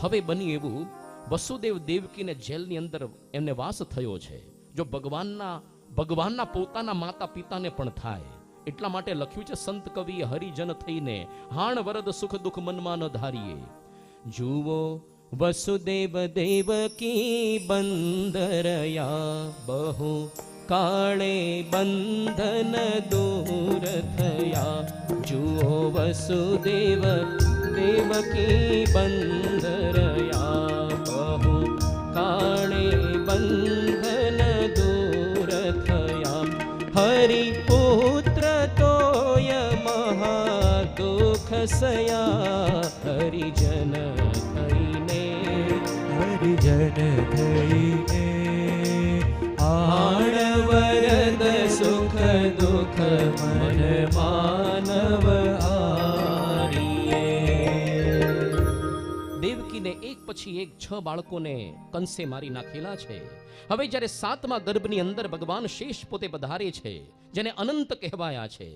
હવે બન્યું એવું, વસુદેવ દેવકીને જેલની અંદર એમને વાસ થયો છે. જો ભગવાનના પોતાના માતા પિતાને પણ થાય, એટલા માટે લખ્યું છે સંત કવિએ, હરિજન થઈને હાણ વરદ સુખ દુઃખ મનમાં ન ધારીએ. જુઓ વસુદેવ દેવકી બંદરયા, બહુ કાળે બંધન દૂર થયા. જુઓ વસુદેવ દેવકી બંદરયા, બહુ કાળે બંધન દૂર થયા. હરિ પુત્ર તોય મહા દુઃખ સયા. હરિજન થઈને, હરિજન થઈને આણ વરદ સુખ દુઃખ મન માનવ આરીએ. દેવકીને એક પછી એક 6 બાળકોને કંસે મારી નાખેલા છે. હવે જ્યારે 7મા ગર્ભની અંદર ભગવાન શેષ પોતે પધારે છે, જેને અનંત કહેવાયા છે,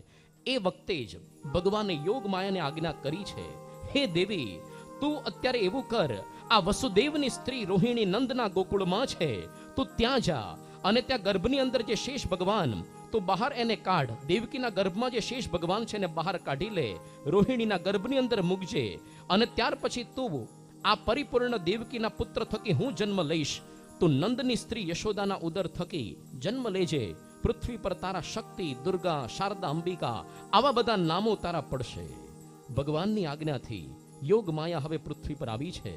એ વખતે જ ભગવાને યોગ માયાને આજ્ઞા કરી છે, હે દેવી, તું અત્યારે એવું કર, આ વસુદેવની સ્ત્રી રોહિણી નંદના ગોકુળમાં છે, તું ત્યાં જા અને ત્યાં ગર્ભની અંદર જે શેષ ભગવાન, તું બહાર એને કાઢ. દેવકીના ગર્ભમાં જે શેષ ભગવાન છે એને બહાર કાઢી લે, રોહિણીના ગર્ભની અંદર મૂકજે, અને ત્યાર પછી તું આ પરિપૂર્ણ દેવકીના પુત્ર થકી હું જન્મ લઈશ. તું નંદની સ્ત્રી યશોદાના ઉદર થકી જન્મ લેજે. પૃથ્વી પર તારા શક્તિ, દુર્ગા, શારદા, અંબિકા આવા બધા નામો તારા પડશે. ભગવાનની આજ્ઞાથી યોગ માયા હવે પૃથ્વી પર આવી છે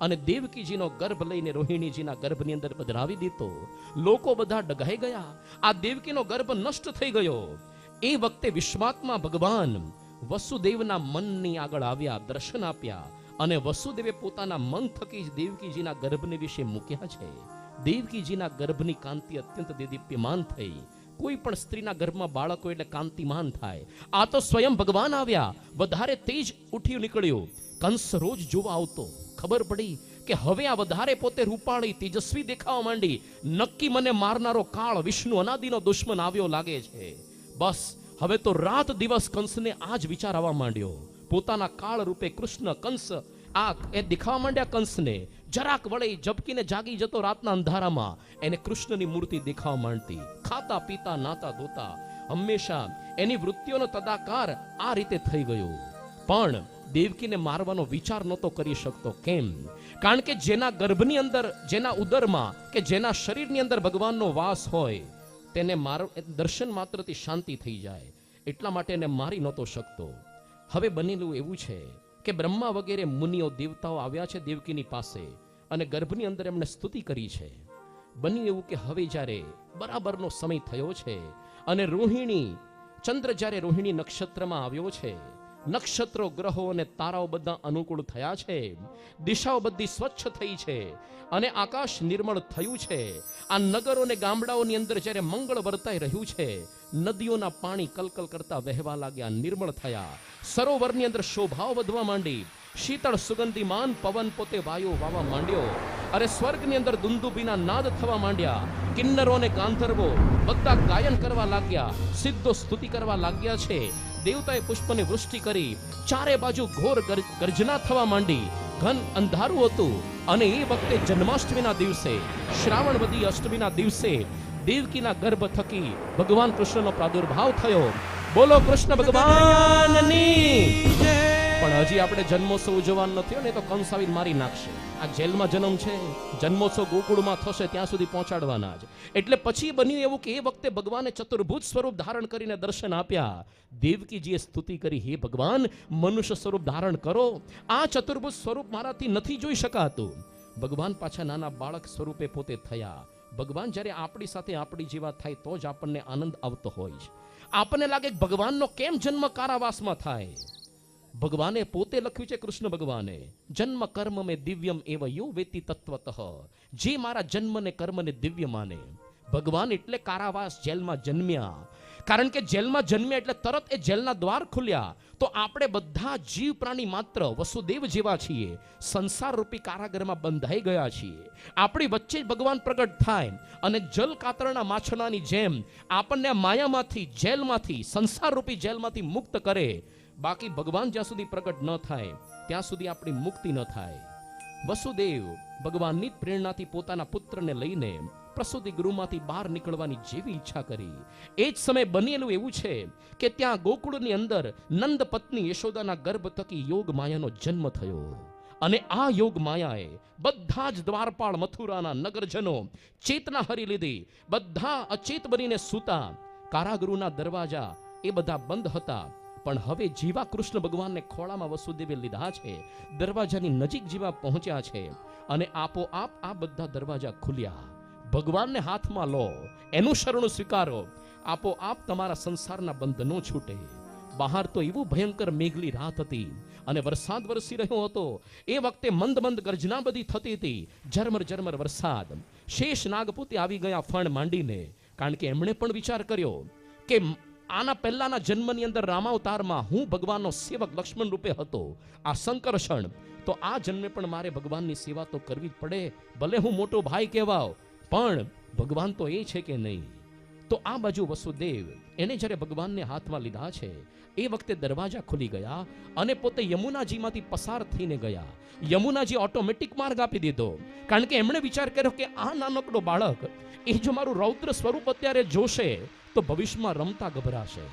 અને દેવકીજીનો ગર્ભ લઈને રોહિણીજીના ગર્ભની અંદર પધરાવી દીધો. લોકો બધા ડઘાઈ ગયા, આ દેવકીનો ગર્ભ નષ્ટ થઈ ગયો. એ વખતે વિશ્વાત્મા ભગવાન વસુદેવના મનની આગળ આવ્યા, દર્શન આપ્યા, અને વસુદેવે પોતાના મન થકી જ દેવકીજીના ગર્ભને વિશે મૂક્યા છે. દેવકીજીના ગર્ભની કાંતિ અત્યંત દેદીપ્યમાન થઈ. કોઈ પણ સ્ત્રીના ગર્ભમાં બાળકો એટલે કાંતિમાન થાય. આ તો સ્વયં ભગવાન આવ્યા, વધારે તેજ ઉઠી નીકળ્યો. કંસ રોજ જોવા આવતો, ખબર પડી કે હવે આ વધારે પોતે રૂપાળી તેજસ્વી દેખાવા માંડી. નક્કી મને મારનારો કાળ વિષ્ણુ અનાદિનો દુશ્મન આવ્યો લાગે છે. બસ હવે તો રાત દિવસ કંસને આ જ વિચાર આવવા માંડ્યો. પોતાના કાળ રૂપે કૃષ્ણ કંસ એ દેખાવા માંડ્યા. કંસને જરાક વળે ઝબકીને જાગી જતો રાતના અંધારામાં, એને કૃષ્ણની મૂર્તિ દેખાવા માંડતી. ખાતા પીતા નાતા ધોતા હંમેશા એની વૃત્તિઓનો તદાકાર આ રીતે થઈ ગયો. પણ દેવકીને મારવાનો વિચાર નહોતો કરી શકતો. કેમ? કારણ કે જેના ગર્ભની અંદર, જેના ઉદરમાં કે જેના શરીરની અંદર ભગવાનનો વાસ હોય, તેને દર્શન માત્રથી શાંતિ થઈ જાય. એટલા માટે એને મારી નહોતો શકતો. હવે બનેલું એવું છે કે બ્રહ્મા વગેરે મુનિઓ દેવતાઓ આવ્યા છે દેવકીની પાસે અને ગર્ભની અંદર એમણે સ્તુતિ કરી છે. બન્યું એવું કે હવે જ્યારે બરાબરનો સમય થયો છે અને રોહિણી ચંદ્ર જ્યારે રોહિણી નક્ષત્રમાં આવ્યો છે, નક્ષત્રો, ગ્રહો અને તારાઓ બધા અનુકૂળ થયા છે, દિશાઓ બધી સ્વચ્છ થઈ છે અને આકાશ નિર્મળ થયું છે. આ નગરો અને ગામડાઓની અંદર જ્યારે મંગળ વર્તાઈ રહ્યું છે, નદીઓના પાણી કલકલ કરતા વહેવા લાગ્યા, નિર્મળ થયા. સરોવરની અંદર શોભાઓ વધવા માંડી. શીતળ સુગંધીમાન પવન પોતે વાયુ વાવા માંડ્યો અરે સ્વર્ગની અંદર દુંદુભીના નાદ થવા માંડ્યા, કિન્નરો અને ગાંધર્વો બધા ગાયન કરવા લાગ્યા, સિદ્ધો સ્તુતિ કરવા લાગ્યા છે. દેવતાએ પુષ્પની વૃષ્ટિ કરી, ચારે બાજુ ઘોર ગર્જના થવા માંડી, ઘન અંધારું હતું. અને એ વખતે જન્માષ્ટમીના દિવસે, શ્રાવણવદી અષ્ટમીના દિવસે દેવકીના ગર્ભ થકી ભગવાન કૃષ્ણનો પ્રાદુર્ભાવ થયો. બોલો કૃષ્ણ ભગવાનની. પણ હજી આપણે જન્મોત્સવ ઉજવવાનો નથી ને તો કંસ આવીને મારી નાખશે. આ જેલમાં જન્મ છે, જન્મોત્સવ ગોકુળમાં થશે ત્યાં સુધી પહોંચાડવાના જ. એટલે પછી બન્યું એવું કે એ વખતે ભગવાને ચતુર્ભુજ સ્વરૂપ ધારણ કરીને દર્શન આપ્યા. દેવકીજીએ સ્તુતિ કરી, હે ભગવાન, મનુષ્ય સ્વરૂપ ધારણ કરો, આ ચતુર્ભુજ સ્વરૂપ મારાથી નથી જોઈ શકાતું. ભગવાન પાછા નાના બાળક સ્વરૂપે પોતે થયા. ભગવાન જ્યારે આપણી સાથે આપણી જેવા થાય તો જ આપણને આનંદ આવતો હોય છે. આપણને લાગે કે ભગવાનનો કેમ જન્મ કારાવાસમાં થાય. ભગવાને પોતે લખ્યું છે, કૃષ્ણ ભગવાને, જન્મ કર્મ મેં દિવ્યમ એવ યો વેતિ તત્વતઃ, જે મારા જન્મને કર્મને દિવ્ય માને. ભગવાન એટલે કારાવાસ, જેલમાં જન્મ્યા. કારણ કે જેલમાં જન્મ્યા એટલે તરત એ જેલના દ્વાર ખુલ્યા. તો આપણે બધા જીવ પ્રાણી માત્ર વસુદેવ જેવા છીએ, સંસાર રૂપી કારાગરમાં બંધાઈ ગયા છીએ. આપણી વચ્ચે જ ભગવાન પ્રગટ થાય અને જલ કાતરના માછલાની જેમ આપણને માયામાંથી, જેલમાંથી, સંસાર રૂપી જેલમાંથી મુક્ત કરે. બાકી ભગવાન જ્યાં સુધી પ્રગટ ન થાય ત્યાં સુધી આપણી મુક્તિ ન થાય. વસુદેવ ભગવાનની પ્રેરણાથી પોતાના પુત્રને લઈને પ્રસૂતિ ગૃહમાંથી બહાર નીકળવાની જેવી ઈચ્છા કરી. એ જ સમય બનેલું એવું છે કે ત્યાં ગોકુળની અંદર નંદ પત્ની યશોદાના ગર્ભ થકી યોગ માયાનો જન્મ થયો. અને આ યોગ માયાએ બધા જ દ્વારપાળ મથુરાના નગરજનો ચેતના હરી લીધી. બધા અચેત બનીને સૂતા. કારાગૃહના દરવાજા એ બધા બંધ હતા. પણ હવે જીવા કૃષ્ણ ભગવાનને ખોળામાં વસુદેવે લીધા છે, દરવાજાની નજીક જીવા પહોંચ્યા છે અને આપોઆપ આ બધા દરવાજા ખુલ્યા. ભગવાનને હાથમાં લો, એનું શરણું સ્વીકારો, આપોઆપ તમારા સંસારના બંધનો છૂટે. બહાર તો એવું ભયંકર મેઘલી રાત હતી અને વરસાદ વરસી રહ્યો હતો. એ વખતે મંદ મંદ ગર્જના બધી થતી હતી, ઝરમર ઝરમર વરસાદ. શેષ નાગપોતે આવી ગયા ફણ માંડીને, કારણ કે એમણે પણ વિચાર કર્યો કે આના પહેલાના જન્મની અંદર રામાવતારમાં હું ભગવાનનો સેવક લક્ષ્મણ રૂપે હતો, આ સંકર્ષણ, તો આ જન્મે પણ મારે ભગવાનની સેવા તો કરવી જ પડે, ભલે હું મોટો ભાઈ કહેવાવ, પણ ભગવાન તો એ છે કે નહીં. તો આ બાજુ વસુદેવ એને જ્યારે ભગવાનને હાથમાં લીધા છે એ વખતે દરવાજા ખુલી ગયા અને પોતે યમુનાજીમાંથી પસાર થઈને ગયા. યમુનાજી ઓટોમેટિક માર્ગ આપી દીધો, કારણ કે એમણે વિચાર કર્યો કે આ નાનકડો બાળક એ જો મારું રૌદ્ર સ્વરૂપ અત્યારે જોશે તો ભવિષ્યમાં રમતા ગભરાશે.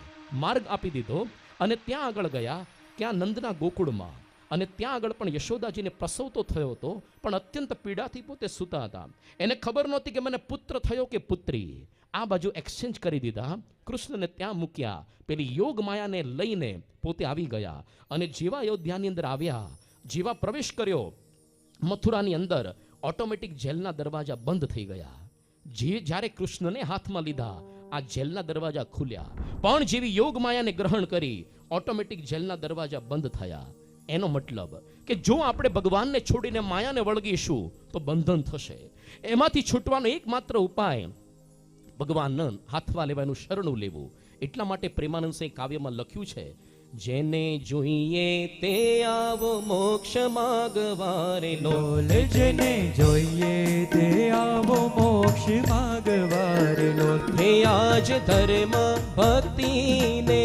માર્ગ આપી દીધો અને ત્યાં આગળ ગયા, ક્યાં નંદના ગોકુળમાં. અને ત્યાં આગળ પણ યશોદાજીને પ્રસવ તો થયો હતો, પણ અત્યંત પીડાથી પોતે સૂતા હતા. એને ખબર નહોતી કે મને પુત્ર થયો કે પુત્રી. આ બાજુ એક્સચેન્જ કરી દીધા, કૃષ્ણને ત્યાં મૂક્યા, પેલી યોગ માયાને લઈને પોતે આવી ગયા. અને જેવા અયોધ્યાની અંદર આવ્યા, જેવા પ્રવેશ કર્યો મથુરાની અંદર, ઓટોમેટિક જેલના દરવાજા બંધ થઈ ગયા. જ્યારે કૃષ્ણને હાથમાં લીધા આ જેલના દરવાજા ખુલ્યા. પણ જેવી યોગ માયાને ગ્રહણ કરી ઓટોમેટિક જેલના દરવાજા બંધ થયા. એનો મતલબ કે જો આપણે ભગવાનને છોડીને માયાને વળગીશું તો બંધન થશે. એમાંથી છૂટવાનો એકમાત્ર ઉપાય ભગવાન હાથમાં લેવાનું, શરણું લેવું. એટલા માટે પ્રેમાનંદ સિંહ કાવ્યમાં લખ્યું છે, જેને જોઈએ તે આવો મોક્ષ માગવારે લોલ, જેને જોઈએ તે આવો મોક્ષ માગવારે લોલ. હે આજ ધર્મ ભક્તિ ને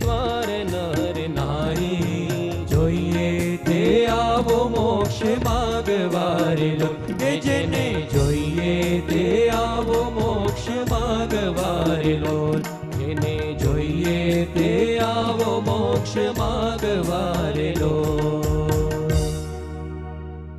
દ્વાર નર નારી, જોઈએ તે આવો મોક્ષ માગવારે લોલ. જેને જોઈએ તે આવો મોક્ષ માગવારે લોલ. જેને જોઈએ તે આવો મોક્ષ માગવારે લોલ.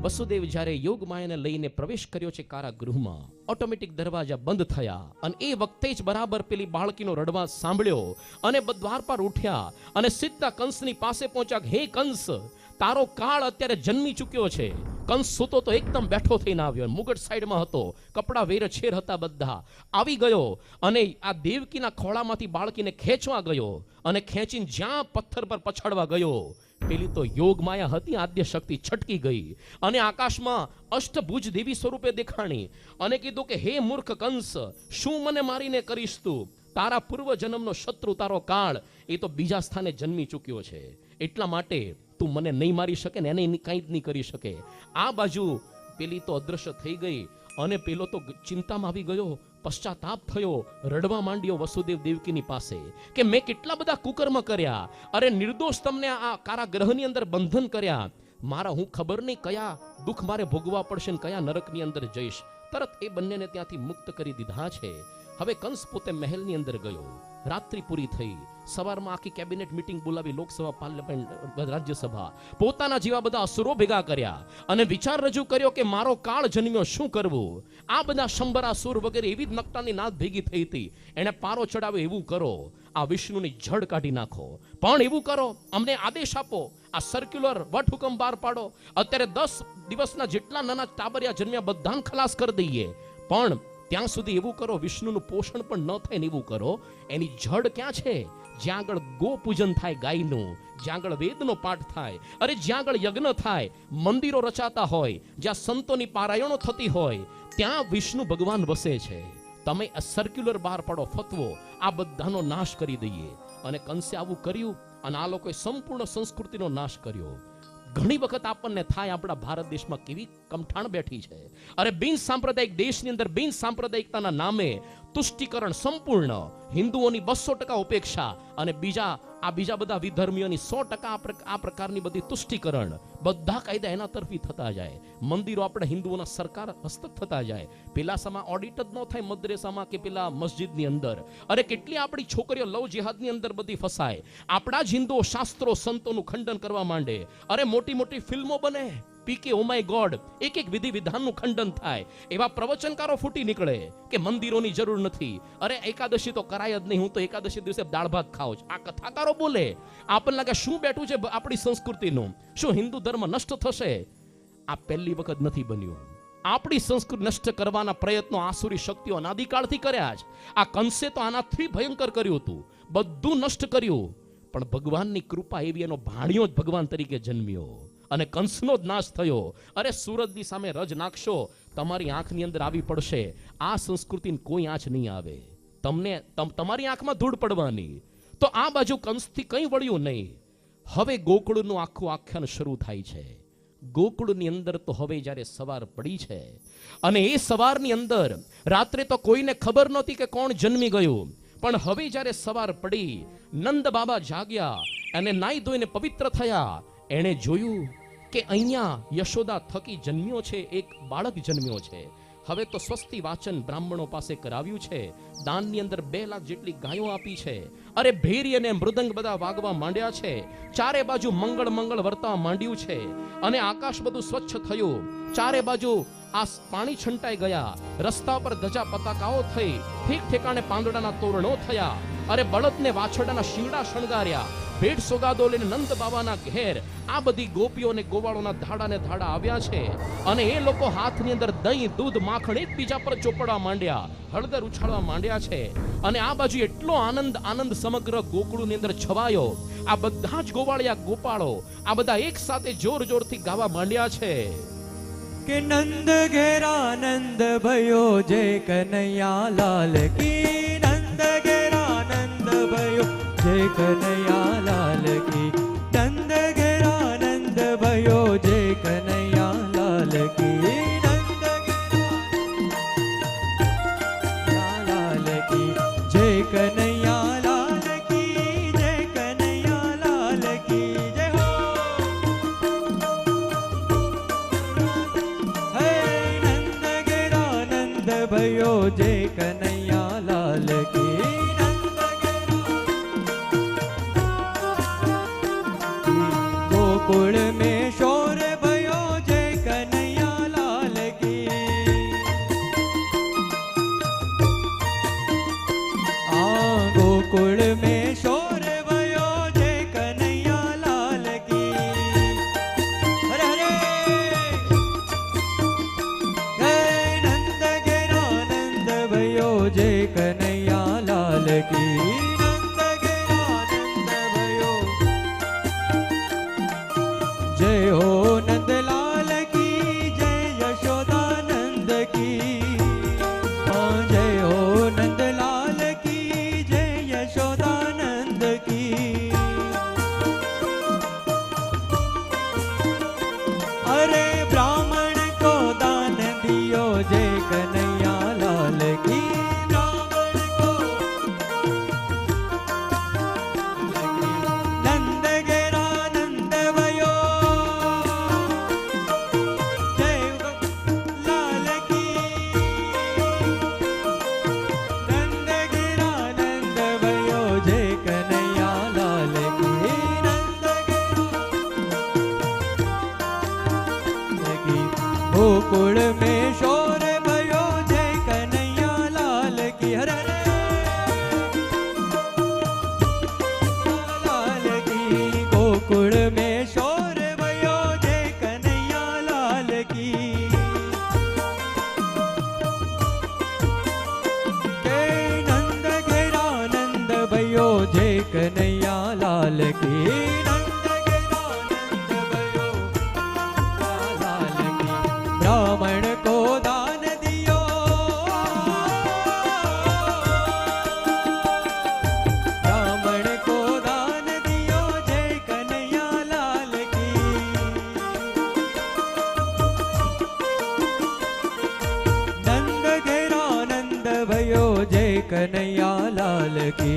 વસુદેવ જ્યારે યોગ માયાને લઈને પ્રવેશ કર્યો છે કારાગૃહમાં, ઓટોમેટિક દરવાજા બંધ થયા. અને એ વખતે જ બરાબર પેલી બાળકીનો રડવા સાંભળ્યો અને દ્વાર પર ઉઠ્યા અને સીધા કંસની પાસે પહોંચ્યા. હે કંસ, તારો કાળ અત્યારે જન્મી ચૂક્યો છે. કંસ સૂતો તો એકદમ બેઠો થઈને આવ્યો, મુગટ સાઈડમાં હતો, કપડા વેરછેર હતા, બધા આવી ગયો અને આ દેવકીના ખોળામાંથી બાળકીને ખેંચવા ગયો અને ખેંચીને જ્યાં પથ્થર પર પછાડવા ગયો, પેલી તો યોગ માયા હતી, આદ્ય શક્તિ છટકી ગઈ અને આકાશમાં અષ્ટભુજ દેવી સ્વરૂપે દેખાણી અને કીધું કે હે મૂર્ખ કંસ, શું મને મારીને કરીશ તું? તારા પૂર્વ જન્મનો શત્રુ તારો કાળ એ તો બીજા સ્થાને જન્મી ચૂક્યો છે, એટલા માટે તું મને નહીં મારી શકે ને એને કંઈ જ નહીં કરી શકે. આ બાજુ પેલી તો અદ્રશ્ય થઈ ગઈ અને પેલો તો ચિંતામાં આવી ગયો, પશ્ચાતાપ થયો, રડવા માંડ્યો વસુદેવ દેવકીની પાસે કે મેં કેટલા બધા કુકર્મ કર્યા, અરે નિર્દોષ તમને આ કારાગૃહની અંદર બંધન કર્યા, મારા હું ખબર નહીં કયા દુઃખ મારે ભોગવા પડશે ને કયા નરકની અંદર જઈશ. તરત એ બંનેને ત્યાંથી મુક્ત કરી દીધા છે. હવે કંસ પોતે મહેલની અંદર ગયો, રાત્રિ પૂરી થઈ, સવારમાં આખી કેબિનેટ મીટિંગ બોલાવી, લોકસભા, પાર્લામેન્ટ, રાજ્યસભા, પોતાના જેવા બધા અસુરો ભેગા કર્યા અને વિચાર રજૂ કર્યો કે મારો કાળ જન્મ્યો, શું કરવું. આ બધા શંબરાસુર વગેરે એવી જ નકટાની નાદ ભેગી થઈ હતી. એને પારો ચડાવ્યો, એવું કરો, આ વિષ્ણુની જડ કાઢી નાખો, પણ એવું કરો, અમને આદેશ આપો, આ સર્ક્યુલર વટહુકમ બહાર પાડો, અત્યારે 10 દિવસના જેટલા નાના ટાબરિયા જન્મ્યા બધાને ખલાસ કરી દઈએ, પણ ત્યાં સુધી એવું કરો વિષ્ણુનું પોષણ પણ ન થાય ને એવું કરો. એની જડ ક્યાં છે? જ્યાં આગળ ગો પૂજન થાય ગાયનું, જ્યાં આગળ વેદનો પાઠ થાય, અરે જ્યાં આગળ યજ્ઞ થાય, મંદિરો રચાતા હોય, જ્યાં સંતોની પારાયણો થતી હોય, ત્યાં વિષ્ણુ ભગવાન વસે છે. તમે આ સર્ક્યુલર બહાર પાડો, ફતવો, આ બધાનો નાશ કરી દઈએ. અને કંસે આવું કર્યું અને આ લોકોએ સંપૂર્ણ સંસ્કૃતિનો નાશ કર્યો. ઘણી વખત આપણને થાય આપણા ભારત દેશમાં કેવી કમઠાણ બેઠી છે. અરે બિન સાંપ્રદાયિક દેશની અંદર બિન સાંપ્રદાયિકતાના નામે તુષ્ટિકરણ સંપૂર્ણ, હિન્દુઓની 200% ઉપેક્ષા અને બીજા બધા વિધર્મીઓની 100% આ પ્રકારની બધી તુષ્ટિકરણ, બધા કાયદા એના તરફી થતા જાય. મંદિરો આપણે હિન્દુઓના સરકાર હસ્તક થતા જાય. પેલા સમા ઓડિટ જ ન થાય મદ્રેસામાં કે પેલા મસ્જિદની અંદર. અરે કેટલી આપણી છોકરીઓ લવ જેહાદની અંદર બધી ફસાય. આપણા જ હિન્દુઓ શાસ્ત્રો સંતોનું ખંડન કરવા માંડે. અરે મોટી મોટી ફિલ્મો બને, પીકે ઓ માય ગોડ, એક વિધિ વિધાનનું ખંડન થાય. એવા પ્રવચનકારો ફૂટી નીકળે કે મંદિરોની જરૂર નથી, અરે એકાદશી તો કરાય જ નહીં, હું તો એકાદશી દિવસે દાળ ભાત ખાઉં છું. આ કથાકારો બોલે. આપણને લાગે શું બેઠું છે આપણી સંસ્કૃતિનું, શું હિન્દુ ધર્મ નષ્ટ થશે? આ પહેલી વખત નથી બન્યું. આપણી સંસ્કૃતિ નષ્ટ કરવાના પ્રયત્નો આસુરી શક્તિઓ અનાદિકાળથી કર્યા જ. આ કંસે તો આનાથી ભયંકર કર્યું હતું, બધું નષ્ટ કર્યું, પણ ભગવાનની કૃપા એવી, એનો ભાણિયો જ ભગવાન તરીકે જન્મ્યો અને કંસનો જ નાશ થયો. અરે સૂરજની સામે રજ નાખશો, તમારી આંખની અંદર આવી પડશે. આ સંસ્કૃતિને કોઈ આંચ નહીં આવે, તમારી આંખમાં ધૂળ પડવાની. તો આ બાજુ કંસથી કંઈ વળ્યું નહીં. હવે ગોકુળનું આખું આખ્યાન શરૂ થાય છે. ગોકુળની અંદર તો હવે જ્યારે સવાર પડી છે અને એ સવારની અંદર રાત્રે તો કોઈને ખબર નહોતી કે કોણ જન્મી ગયું, પણ હવે જ્યારે સવાર પડી, નંદ બાબા જાગ્યા અને નાઈ ધોઈને પવિત્ર થયા. એણે જોયું કે અહીંયા યશોદા થકી જન્મ્યો છે, એક બાળક જન્મ્યો છે. હવે તો સ્વસ્તિ વાચન બ્રાહ્મણો પાસે કરાવ્યું છે, દાનની અંદર 2 લાખ જેટલી ગાયો આપી છે. અરે ભેરી અને મૃદંગ બધા વાગવા માંડ્યા છે, ચારે બાજુ મંગળ મંગળ વર્તાવા માંડ્યું છે અને આકાશ બધું સ્વચ્છ થયું. ચારે બાજુ આ પાણી છંટાઈ ગયા, રસ્તા પર ધજા પતાકાઓ થઈ, ઠીક ઠેકાણે પાંદડાના તોરણો થયા. અરે બળદને વાછરડાના શિંગડા શણગાર્યા, ભેટ સોગાદો લઈને નંદ બાબાના ઘેર આ બધી ગોપીઓ અને ગોવાળોના ધાડા આવ્યા છે અને એ લોકો હાથની અંદર દહીં, દૂધ, માખણ એકબીજા પર ચોપડવા માંડ્યા, હળદર ઉછાળવા માંડ્યા છે. અને આ બાજુ એટલો આનંદ સમગ્ર ગોકુળની અંદર છવાયો. આ બધા જ ગોવાળિયા ગોપાળો આ બધા એક સાથે જોરથી ગાવા માંડ્યા છે કે નંદ ઘેરા નંદ ભયો જય કનૈયા લાલ કી, નંદ ઘેરા નંદ ભયો જય કનૈયા લાલ કી, નંદ ઘેરા નંદ ભયો જય કનૈયા લાલ કી, નંદ ઘેરા લાલ કી જય કનૈયા લાલ કી, જય કનૈયા લાલ કી જય હો. હે નંદ ઘેરા નંદ ભયો જય કનૈયા લાલ કી, गोकुल में शोर भयो जय कन्हैया लाल की, गोकुल में शोर भयो जय कन्हैया लाल की. हरे हरे जय नंद घेरा नंद भयो जय कन्हैया लाल की, जय हो नंदलाल की, जय यशोदा नंद की, जय हो नंदलाल की, जय यशोदा नंद की. अरे ब्राह्मण को गोकुल में शोर भयो जय कन्हैया लाल की हरे लाल की गोकुल में शोर भयो जय कन्हैया लाल की के नंद घेरा नंद भयो जय कन्हैया लाल की नंद घेरा नंद भयो लाल की ब्राह्मण को दान दियो ब्राह्मण को दान दियो जय कन्हैया लाल की नंद घेरा नंद भयो जय कन्हैया लाल की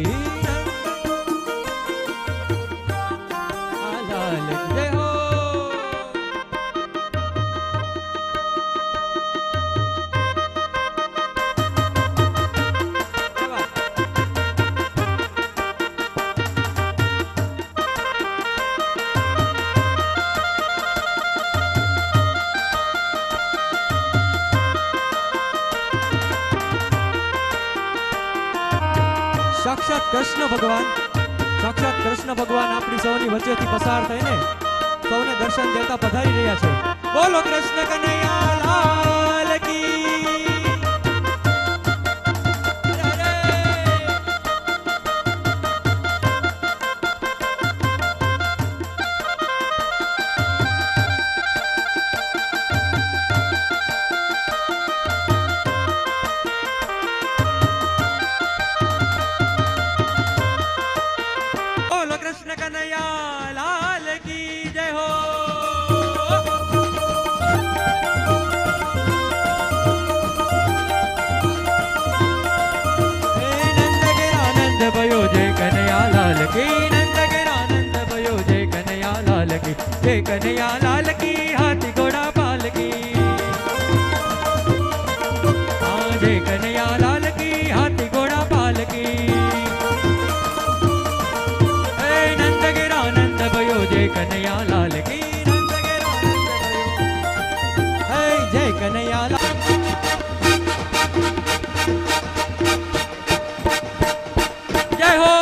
लाल जय हो સાક્ષાત કૃષ્ણ ભગવાન આપણી સૌની વચ્ચેથી પસાર થઈને સૌને દર્શન દેતા પધારી રહ્યા છે બોલો કૃષ્ણ કનૈયા લાલ કી હરે बोलो कृष्ण कन्हैया लाल की जय हो हे नंद घेरा नंद भयो जय कन्हैया लाल की नंद घेरा नंद भयो जय कन्हैया लाल की जय कन्हैया लाल की हाथी घोड़ा पाल की हाँ जय कन्हैया लाल की हाथी घोड़ा पाल की नंद घेरा नंद भयो जय कन्हैया लाल की नंद घेरा नंद भयो हे जय कन्हैया लाल जय हो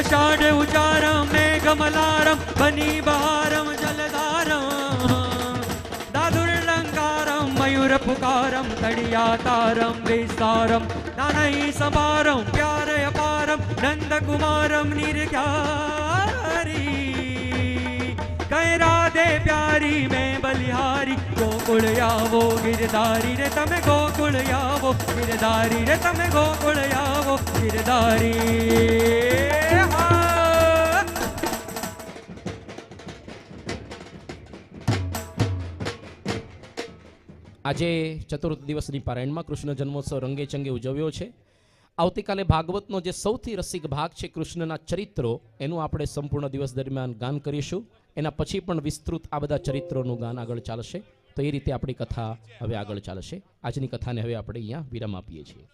आषाढ़ उचारम मेघमलारम बनी बहारम जलधारम मयूर पुकारम तड़िया तारम विस्तारम नानई संभारम प्यार अपारम नंद कुमारम निर्घारी कह राधे प्यारी में बलिहारी गोकुल आवो गिरधारी रे तमे गोकुल आवो गिरधारी रे तमे गोकुल आवो गिरधारी આજે ચતુર્થ દિવસની પારાયણમાં કૃષ્ણ જન્મોત્સવ રંગે ચંગે ઉજવ્યો છે. આવતીકાલે ભાગવતનો જે સૌથી રસિક ભાગ છે કૃષ્ણના ચરિત્રો એનું આપણે સંપૂર્ણ દિવસ દરમિયાન ગાન કરીશું. એના પછી પણ વિસ્તૃત આ બધા ચરિત્રોનું ગાન આગળ ચાલશે. તો એ રીતે આપણી કથા હવે આગળ ચાલશે. આજની કથાને હવે આપણે અહીંયા વિરામ આપીએ છીએ.